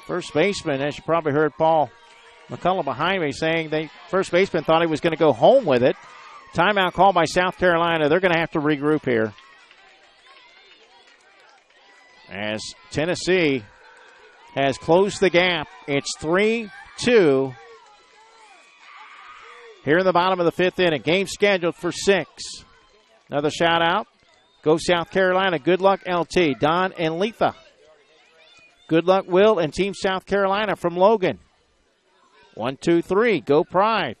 First baseman, as you probably heard Paul McCullough behind me saying, first baseman thought he was going to go home with it. Timeout call by South Carolina. They're going to have to regroup here. As Tennessee has closed the gap. It's 3-2. Here in the bottom of the 5th inning. Game scheduled for 6. Another shout out. Go South Carolina. Good luck, LT. Don and Letha. Good luck, Will and Team South Carolina from Logan. 1, 2, 3. Go Pride.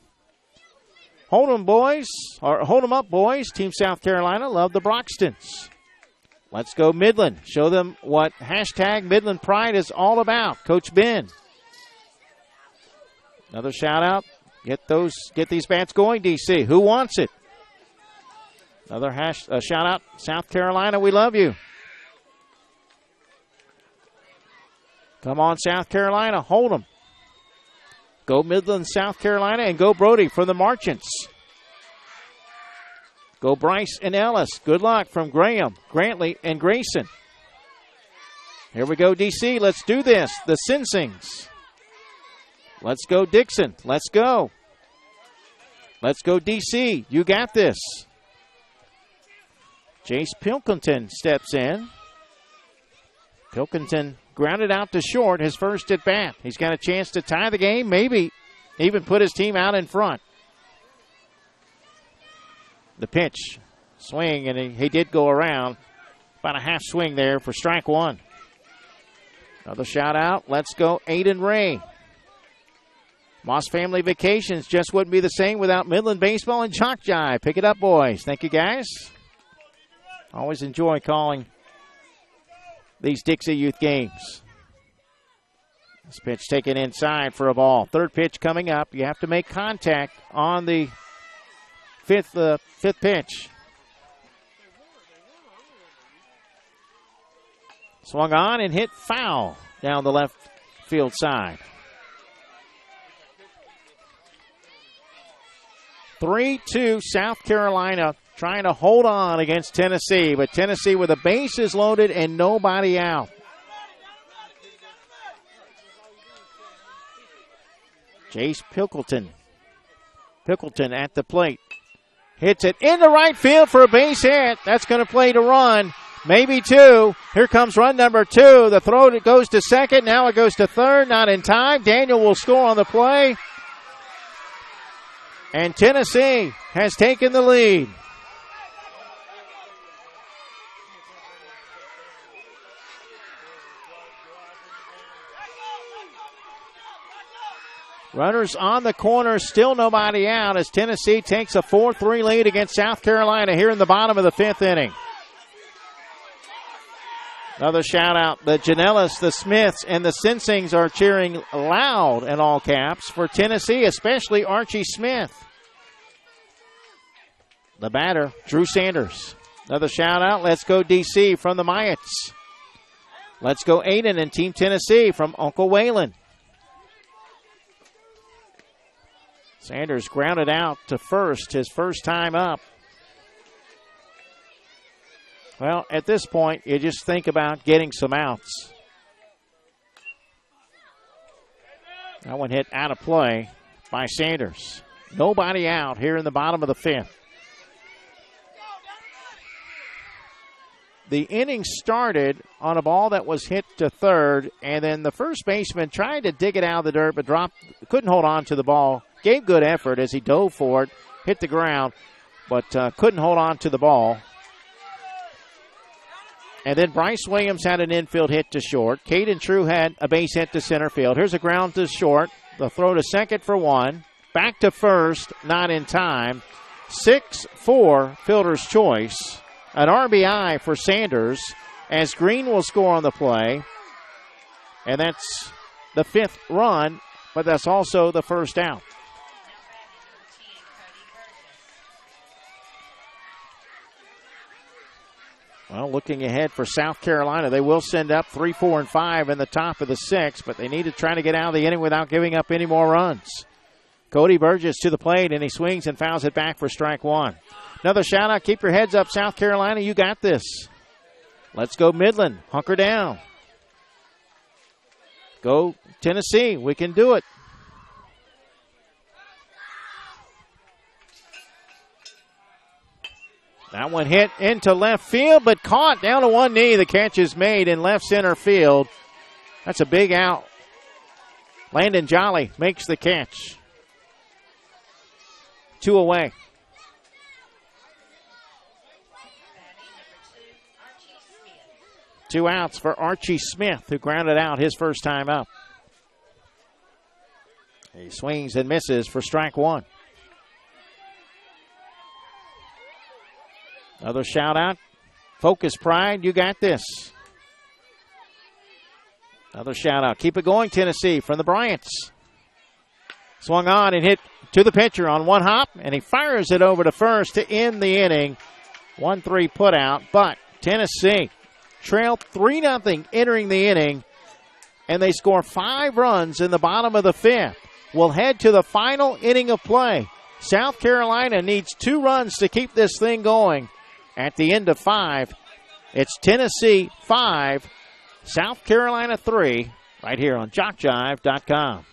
Hold 'em, boys. Or hold 'em up, boys. Team South Carolina. Love the Broxtons. Let's go Midland. Show them what hashtag Midland Pride is all about. Coach Ben. Another shout out. Get these bats going, DC. Who wants it? Another shout out, South Carolina, we love you. Come on, South Carolina, hold them. Go Midland, South Carolina, and go Brody from the Marchants. Go Bryce and Ellis. Good luck from Graham, Grantley, and Grayson. Here we go, DC. Let's do this. The Sinsings. Let's go, Dixon. Let's go. Let's go, DC. You got this. Jace Pilkington steps in. Pilkington grounded out to short, his first at bat. He's got a chance to tie the game, maybe even put his team out in front. The pitch, swing, and he did go around. About a half swing there for strike 1. Another shout out. Let's go, Aiden Ray. Moss Family Vacations just wouldn't be the same without Midland Baseball and JockJive. Pick it up, boys. Thank you, guys. Always enjoy calling these Dixie Youth games. This pitch taken inside for a ball. Third pitch coming up. You have to make contact on the fifth pitch. Swung on and hit foul down the left field side. 3-2 South Carolina trying to hold on against Tennessee, but Tennessee with the bases loaded and nobody out. Jace Pickleton. Pickleton at the plate. Hits it into right field for a base hit. That's going to play to run. Maybe two. Here comes run number 2. The throw goes to second. Now it goes to third. Not in time. Daniel will score on the play. And Tennessee has taken the lead. Runners on the corner, still nobody out as Tennessee takes a 4-3 lead against South Carolina here in the bottom of the 5th inning. Another shout out. The Janellas, the Smiths, and the Sensings are cheering loud in all caps for Tennessee, especially Archie Smith. The batter, Drew Sanders. Another shout out. Let's go DC from the Myats. Let's go Aiden and Team Tennessee from Uncle Waylon. Sanders grounded out to first, his first time up. Well, at this point, you just think about getting some outs. That one hit out of play by Sanders. Nobody out here in the bottom of the 5th. The inning started on a ball that was hit to third, and then the first baseman tried to dig it out of the dirt, but couldn't hold on to the ball. Gave good effort as he dove for it, hit the ground, but couldn't hold on to the ball. And then Bryce Williams had an infield hit to short. Caden True had a base hit to center field. Here's a ground to short. The throw to second for 1. Back to first, not in time. 6-4, fielder's choice. An RBI for Sanders as Green will score on the play. And that's the 5th run, but that's also the first out. Well, looking ahead for South Carolina, they will send up 3, 4, and 5 in the top of the 6th, but they need to try to get out of the inning without giving up any more runs. Cody Burgess to the plate, and he swings and fouls it back for strike 1. Another shout-out. Keep your heads up, South Carolina. You got this. Let's go Midland. Hunker down. Go Tennessee. We can do it. That one hit into left field, but caught down to one knee. The catch is made in left center field. That's a big out. Landon Jolly makes the catch. 2 away. Two outs for Archie Smith, who grounded out his first time up. He swings and misses for strike 1. Another shout out. Focus Pride, you got this. Another shout out. Keep it going, Tennessee, from the Bryants. Swung on and hit to the pitcher on one hop, and he fires it over to first to end the inning. 1-3 put out, but Tennessee trailed 3-0 entering the inning, and they score 5 runs in the bottom of the 5th. We'll head to the final inning of play. South Carolina needs 2 runs to keep this thing going. At the end of 5, it's Tennessee 5, South Carolina 3, right here on JockJive.com.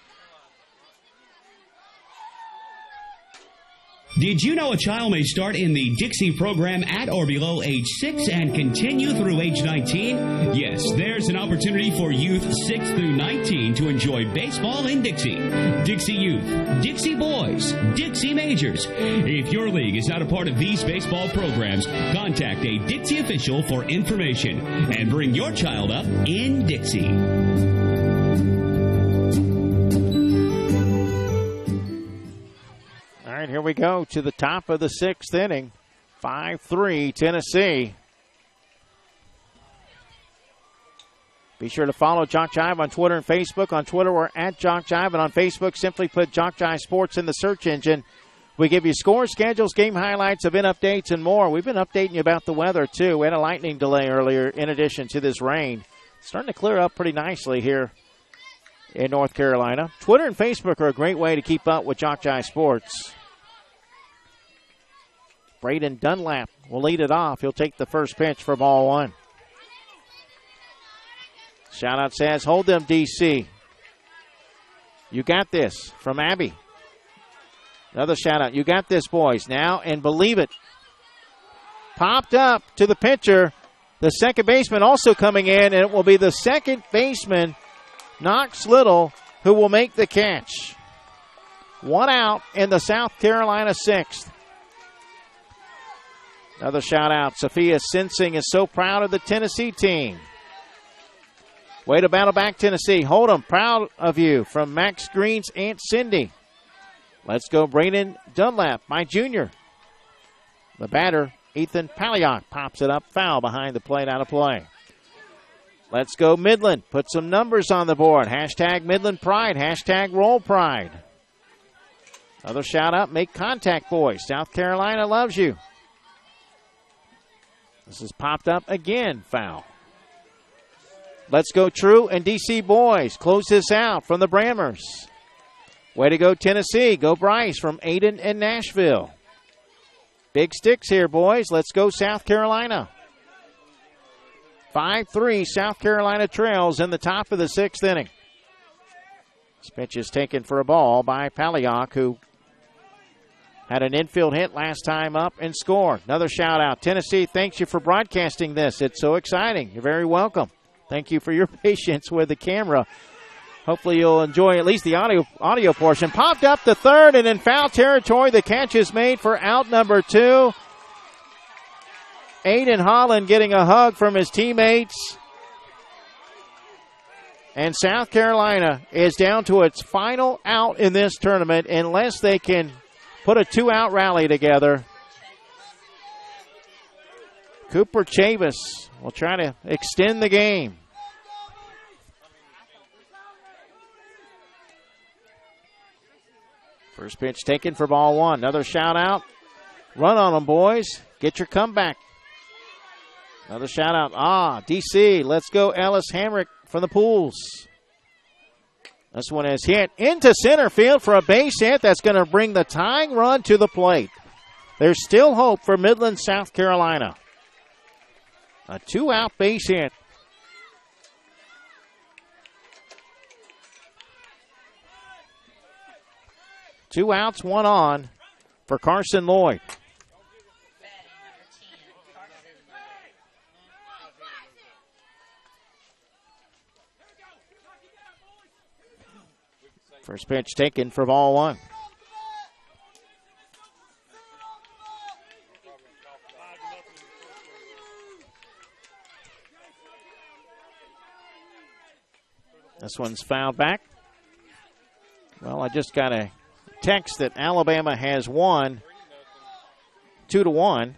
Did you know a child may start in the Dixie program at or below age 6 and continue through age 19? Yes, there's an opportunity for youth 6 through 19 to enjoy baseball in Dixie. Dixie Youth, Dixie Boys, Dixie Majors. If your league is not a part of these baseball programs, contact a Dixie official for information and bring your child up in Dixie. All right, here we go to the top of the 6th inning. 5-3 Tennessee. Be sure to follow JockJive on Twitter and Facebook. On Twitter, we're at JockJive, and on Facebook, simply put JockJive Sports in the search engine. We give you scores, schedules, game highlights, event updates, and more. We've been updating you about the weather, too. We had a lightning delay earlier in addition to this rain. starting to clear up pretty nicely here in North Carolina. Twitter and Facebook are a great way to keep up with JockJive Sports. Braden Dunlap will lead it off. He'll take the first pitch for ball one. Shout out says, hold them, DC. You got this from Abby. Another shout out. You got this, boys. Now and believe it. Popped up to the pitcher. The second baseman also coming in, and it will be the second baseman, Knox Little, who will make the catch. 1 out in the South Carolina sixth. Another shout out. Sophia Sensing is so proud of the Tennessee team. Way to battle back, Tennessee. Hold 'em. Proud of you. From Max Green's Aunt Cindy. Let's go, Braden Dunlap, my junior. The batter, Ethan Paliak, pops it up. Foul behind the plate, out of play. Let's go, Midland. Put some numbers on the board. Hashtag Midland Pride. Hashtag Roll Pride. Another shout out. Make contact, boys. South Carolina loves you. This is popped up again. Foul. Let's go, True and DC boys. Close this out from the Brammers. Way to go, Tennessee. Go, Bryce from Ayden and Nashville. Big sticks here, boys. Let's go, South Carolina. 5-3, South Carolina trails in the top of the sixth inning. This pitch is taken for a ball by Paliak, who had an infield hit last time up and scored. Another shout out. Tennessee, thanks you for broadcasting this. It's so exciting. You're very welcome. Thank you for your patience with the camera. Hopefully you'll enjoy at least the audio portion. Popped up to third, and in foul territory, the catch is made for out number 2. Aiden Holland getting a hug from his teammates. And South Carolina is down to its final out in this tournament unless they can put a 2-out rally together. Cooper Chavis will try to extend the game. First pitch taken for ball one. Another shout out. Run on them, boys. Get your comeback. Another shout out. DC. Let's go, Ellis Hamrick from the Pools. This one is hit into center field for a base hit that's going to bring the tying run to the plate. There's still hope for Midland, South Carolina. A 2-out base hit. Two outs, one on for Carson Lloyd. First pitch taken for ball one. This one's fouled back. Well, I just got a text that Alabama has won 2-1.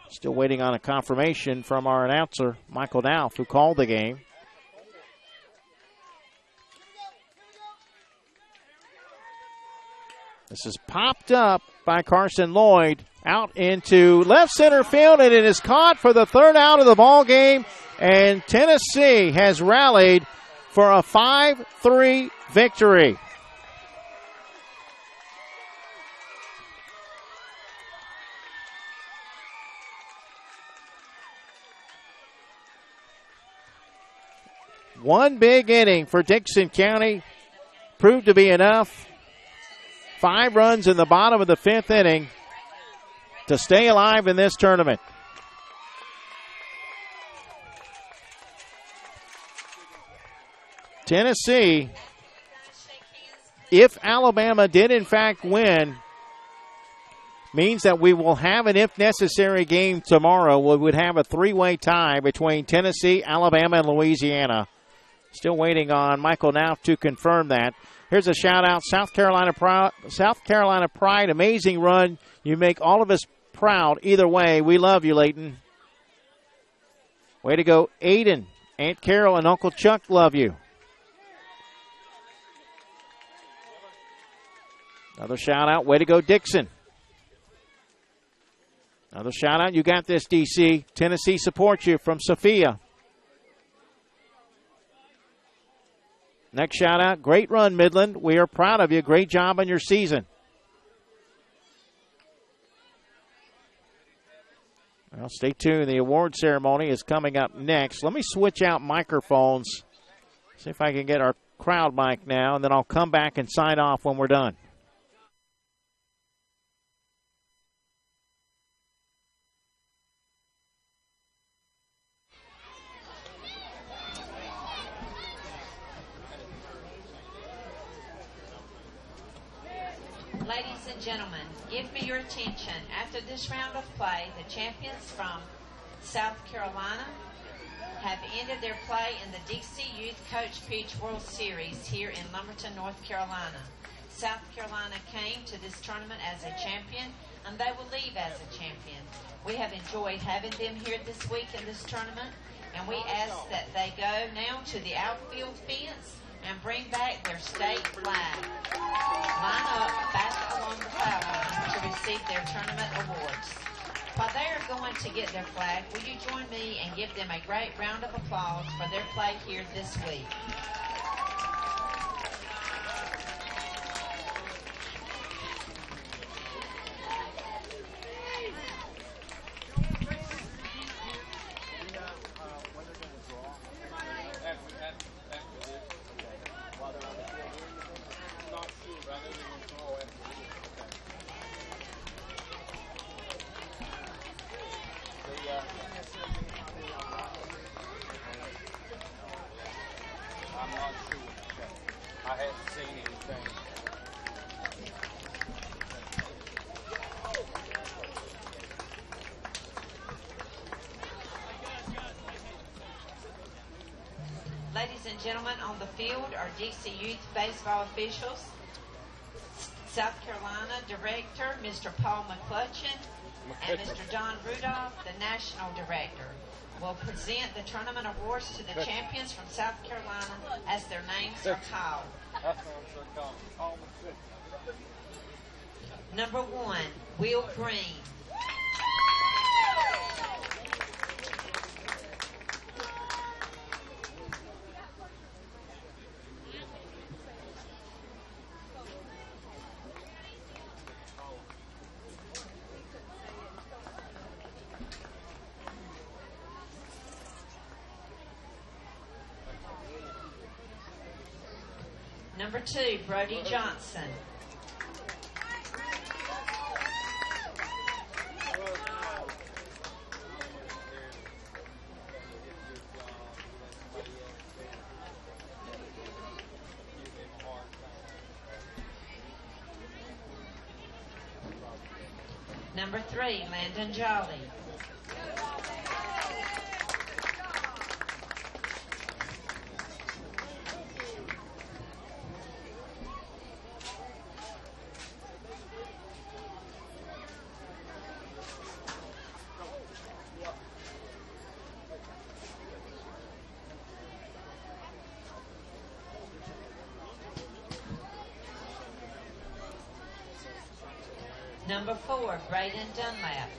Still waiting on a confirmation from our announcer, Michael Dowf, who called the game. This is popped up by Carson Lloyd out into left center field, and it is caught for the third out of the ball game. And Tennessee has rallied for a 5-3 victory. One big inning for Dickson County proved to be enough. 5 runs in the bottom of the 5th inning to stay alive in this tournament. Tennessee, if Alabama did in fact win, means that we will have an if necessary game tomorrow. We would have a 3-way tie between Tennessee, Alabama, and Louisiana. Still waiting on Michael Dowf to confirm that. Here's a shout out, South Carolina Pride, amazing run. You make all of us proud. Either way, we love you, Layton. Way to go, Aiden. Aunt Carol and Uncle Chuck love you. Another shout out, way to go, Dixon. Another shout out. You got this, DC. Tennessee supports you from Sophia. Next shout out. Great run, Midland. We are proud of you. Great job on your season. Well, stay tuned. The award ceremony is coming up next. Let me switch out microphones. See if I can get our crowd mic now, and then I'll come back and sign off when we're done. Ladies and gentlemen, give me your attention. After this round of play, the champions from South Carolina have ended their play in the Dixie Youth Coach Peach World Series here in Lumberton, North Carolina. South Carolina came to this tournament as a champion, and they will leave as a champion. We have enjoyed having them here this week in this tournament, and we ask that they go now to the outfield fence and bring back their state flag. Line up back along the foul line to receive their tournament awards. While they are going to get their flag, will you join me and give them a great round of applause for their play here this week? Ladies and gentlemen, on the field are Dixie Youth baseball officials, South Carolina Director, Mr. Paul McClutchin, and Mr. Don Rudolph, the National Director, will present the tournament awards to the champions from South Carolina as their names are called. Number 1, Will Green. Number 2, Brody Johnson. Number 3, Landon Jolly. Number 4, Braden Dunlap.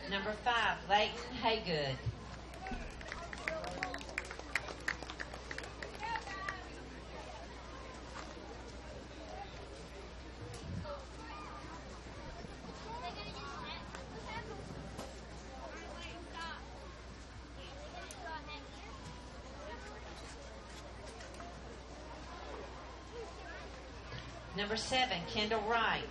Number 5, Leighton Haygood. Number 7, Kendall Wright.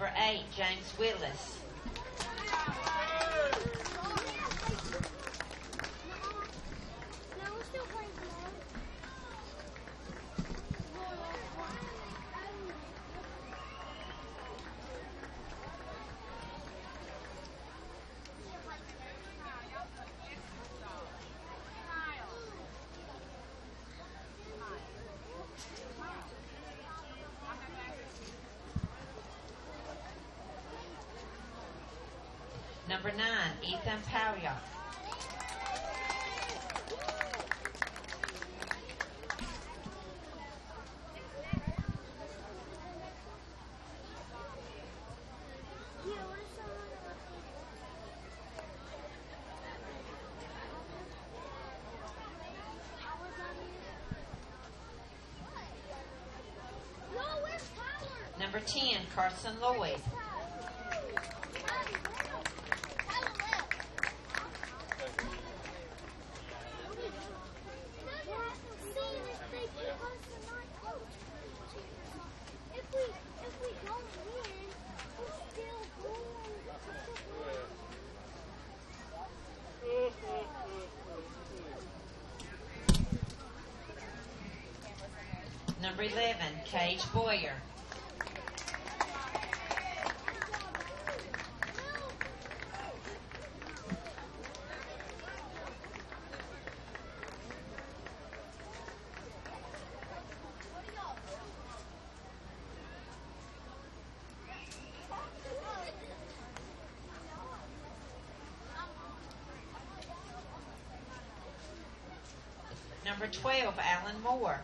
Number 8, James Willis. Number 9, Ethan Powell. Number 10, Carson Lloyd. Number 11, Cage Boyer. Number 12, Alan Moore.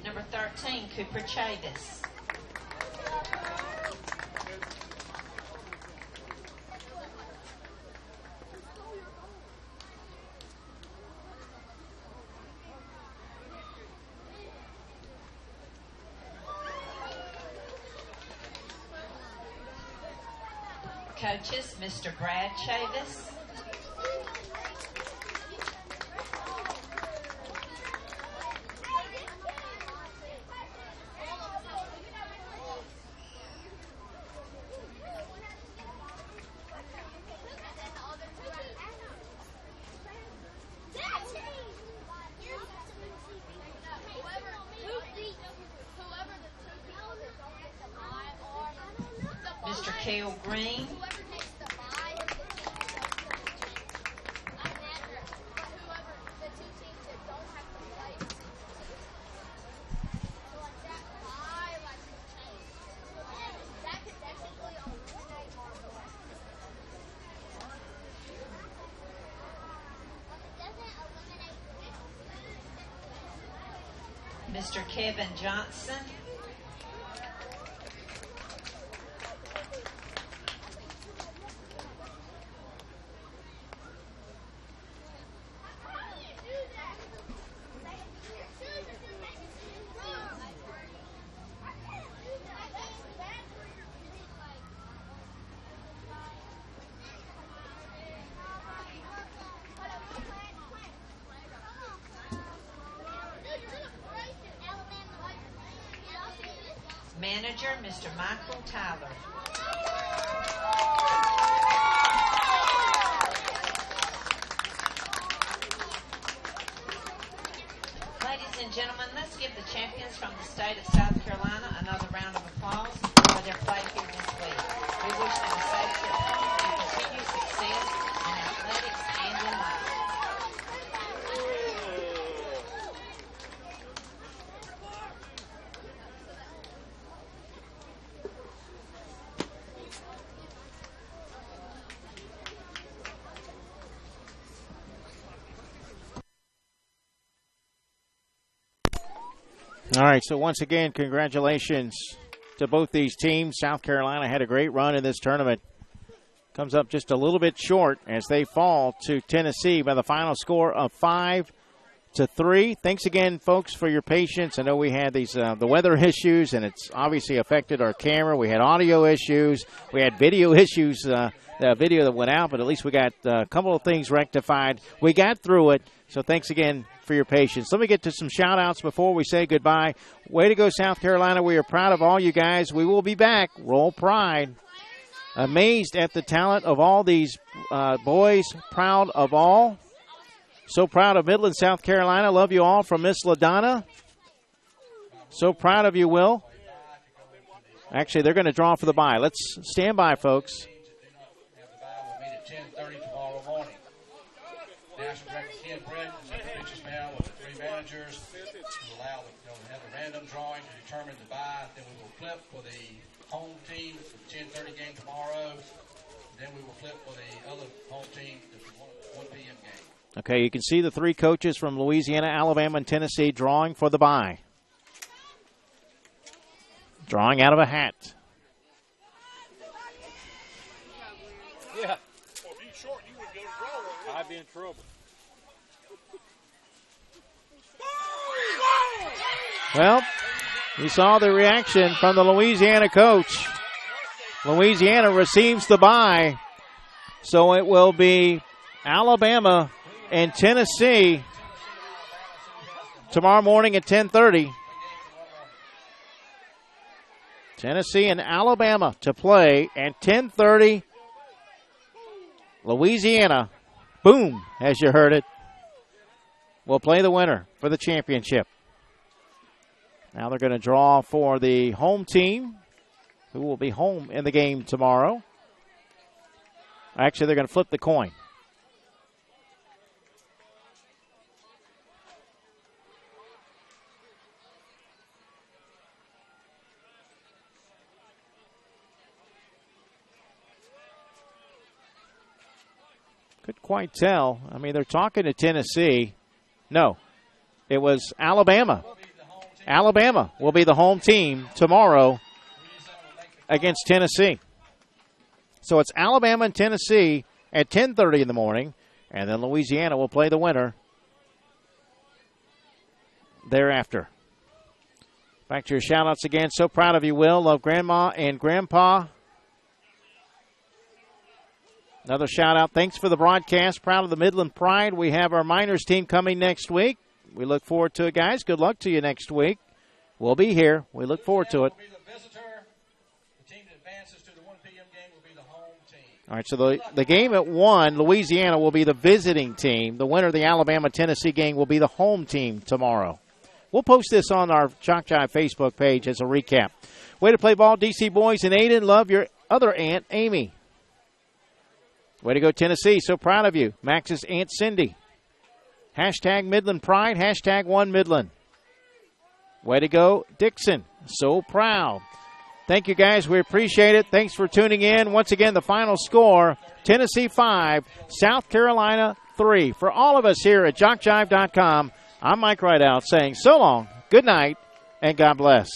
Number 13, Cooper Chavis. Coaches, Mr. Brad Chavis. Mr. Cale Green. Mr. Kevin Johnson. Manager, Mr. Michael Tyler. Ladies and gentlemen, let's give the champions from the state of South Carolina another round of applause for their play here this week. We wish them a safe trip home and continued success in athletics and in life. All right, so once again, congratulations to both these teams. South Carolina had a great run in this tournament. Comes up just a little bit short as they fall to Tennessee by the final score of 5 3. Thanks again, folks, for your patience. I know we had these the weather issues, and it's obviously affected our camera. We had audio issues. We had video issues, the video that went out, but at least we got a couple of things rectified. We got through it, so thanks again for your patience. Let me get to some shout-outs before we say goodbye. Way to go, South Carolina. We are proud of all you guys. We will be back. Roll Pride. Amazed at the talent of all these boys. Proud of all. So proud of Midland, South Carolina. Love you all from Miss LaDonna. So proud of you, Will. Actually, they're going to draw for the bye. Let's stand by, folks. We'll meet at 10:30 tomorrow morning. National Director Ken Britton is in the pictures now with the 3 managers. We'll allow have a random drawing to determine the bye. Then we will flip for the home team for the 10:30 game tomorrow. Then we will flip for the other home team for the 1 p.m. game. Okay, you can see the 3 coaches from Louisiana, Alabama, and Tennessee drawing for the bye. Drawing out of a hat. Yeah. Well, if you're short, you wouldn't be able to draw. I'd be in trouble. Well, you saw the reaction from the Louisiana coach. Louisiana receives the bye, so it will be Alabama and Tennessee tomorrow morning at 10:30. Tennessee and Alabama to play at 10:30. Louisiana, boom, as you heard it, will play the winner for the championship. Now they're going to draw for the home team, who will be home in the game tomorrow. Actually, they're going to flip the coin. Couldn't quite tell. I mean, they're talking to Tennessee. No, it was Alabama. Alabama will be the home team tomorrow against Tennessee. So it's Alabama and Tennessee at 10:30 in the morning, and then Louisiana will play the winner thereafter. Back to your shout-outs again. So proud of you, Will. Love Grandma and Grandpa. Another shout-out. Thanks for the broadcast. Proud of the Midland Pride. We have our minors team coming next week. We look forward to it, guys. Good luck to you next week. We'll be here. We look forward to it. The team that advances to the 1 p.m. game will be the home team. All right, so the game at 1, Louisiana will be the visiting team. The winner of the Alabama-Tennessee game will be the home team tomorrow. We'll post this on our JockJive Facebook page as a recap. Way to play ball, DC boys, and Aiden. Love your other aunt, Amy. Way to go, Tennessee. So proud of you. Max's Aunt Cindy. Hashtag Midland Pride. Hashtag One Midland. Way to go, Dixon. So proud. Thank you, guys. We appreciate it. Thanks for tuning in. Once again, the final score, Tennessee 5, South Carolina 3. For all of us here at JockJive.com, I'm Mike Rideout saying so long, good night, and God bless.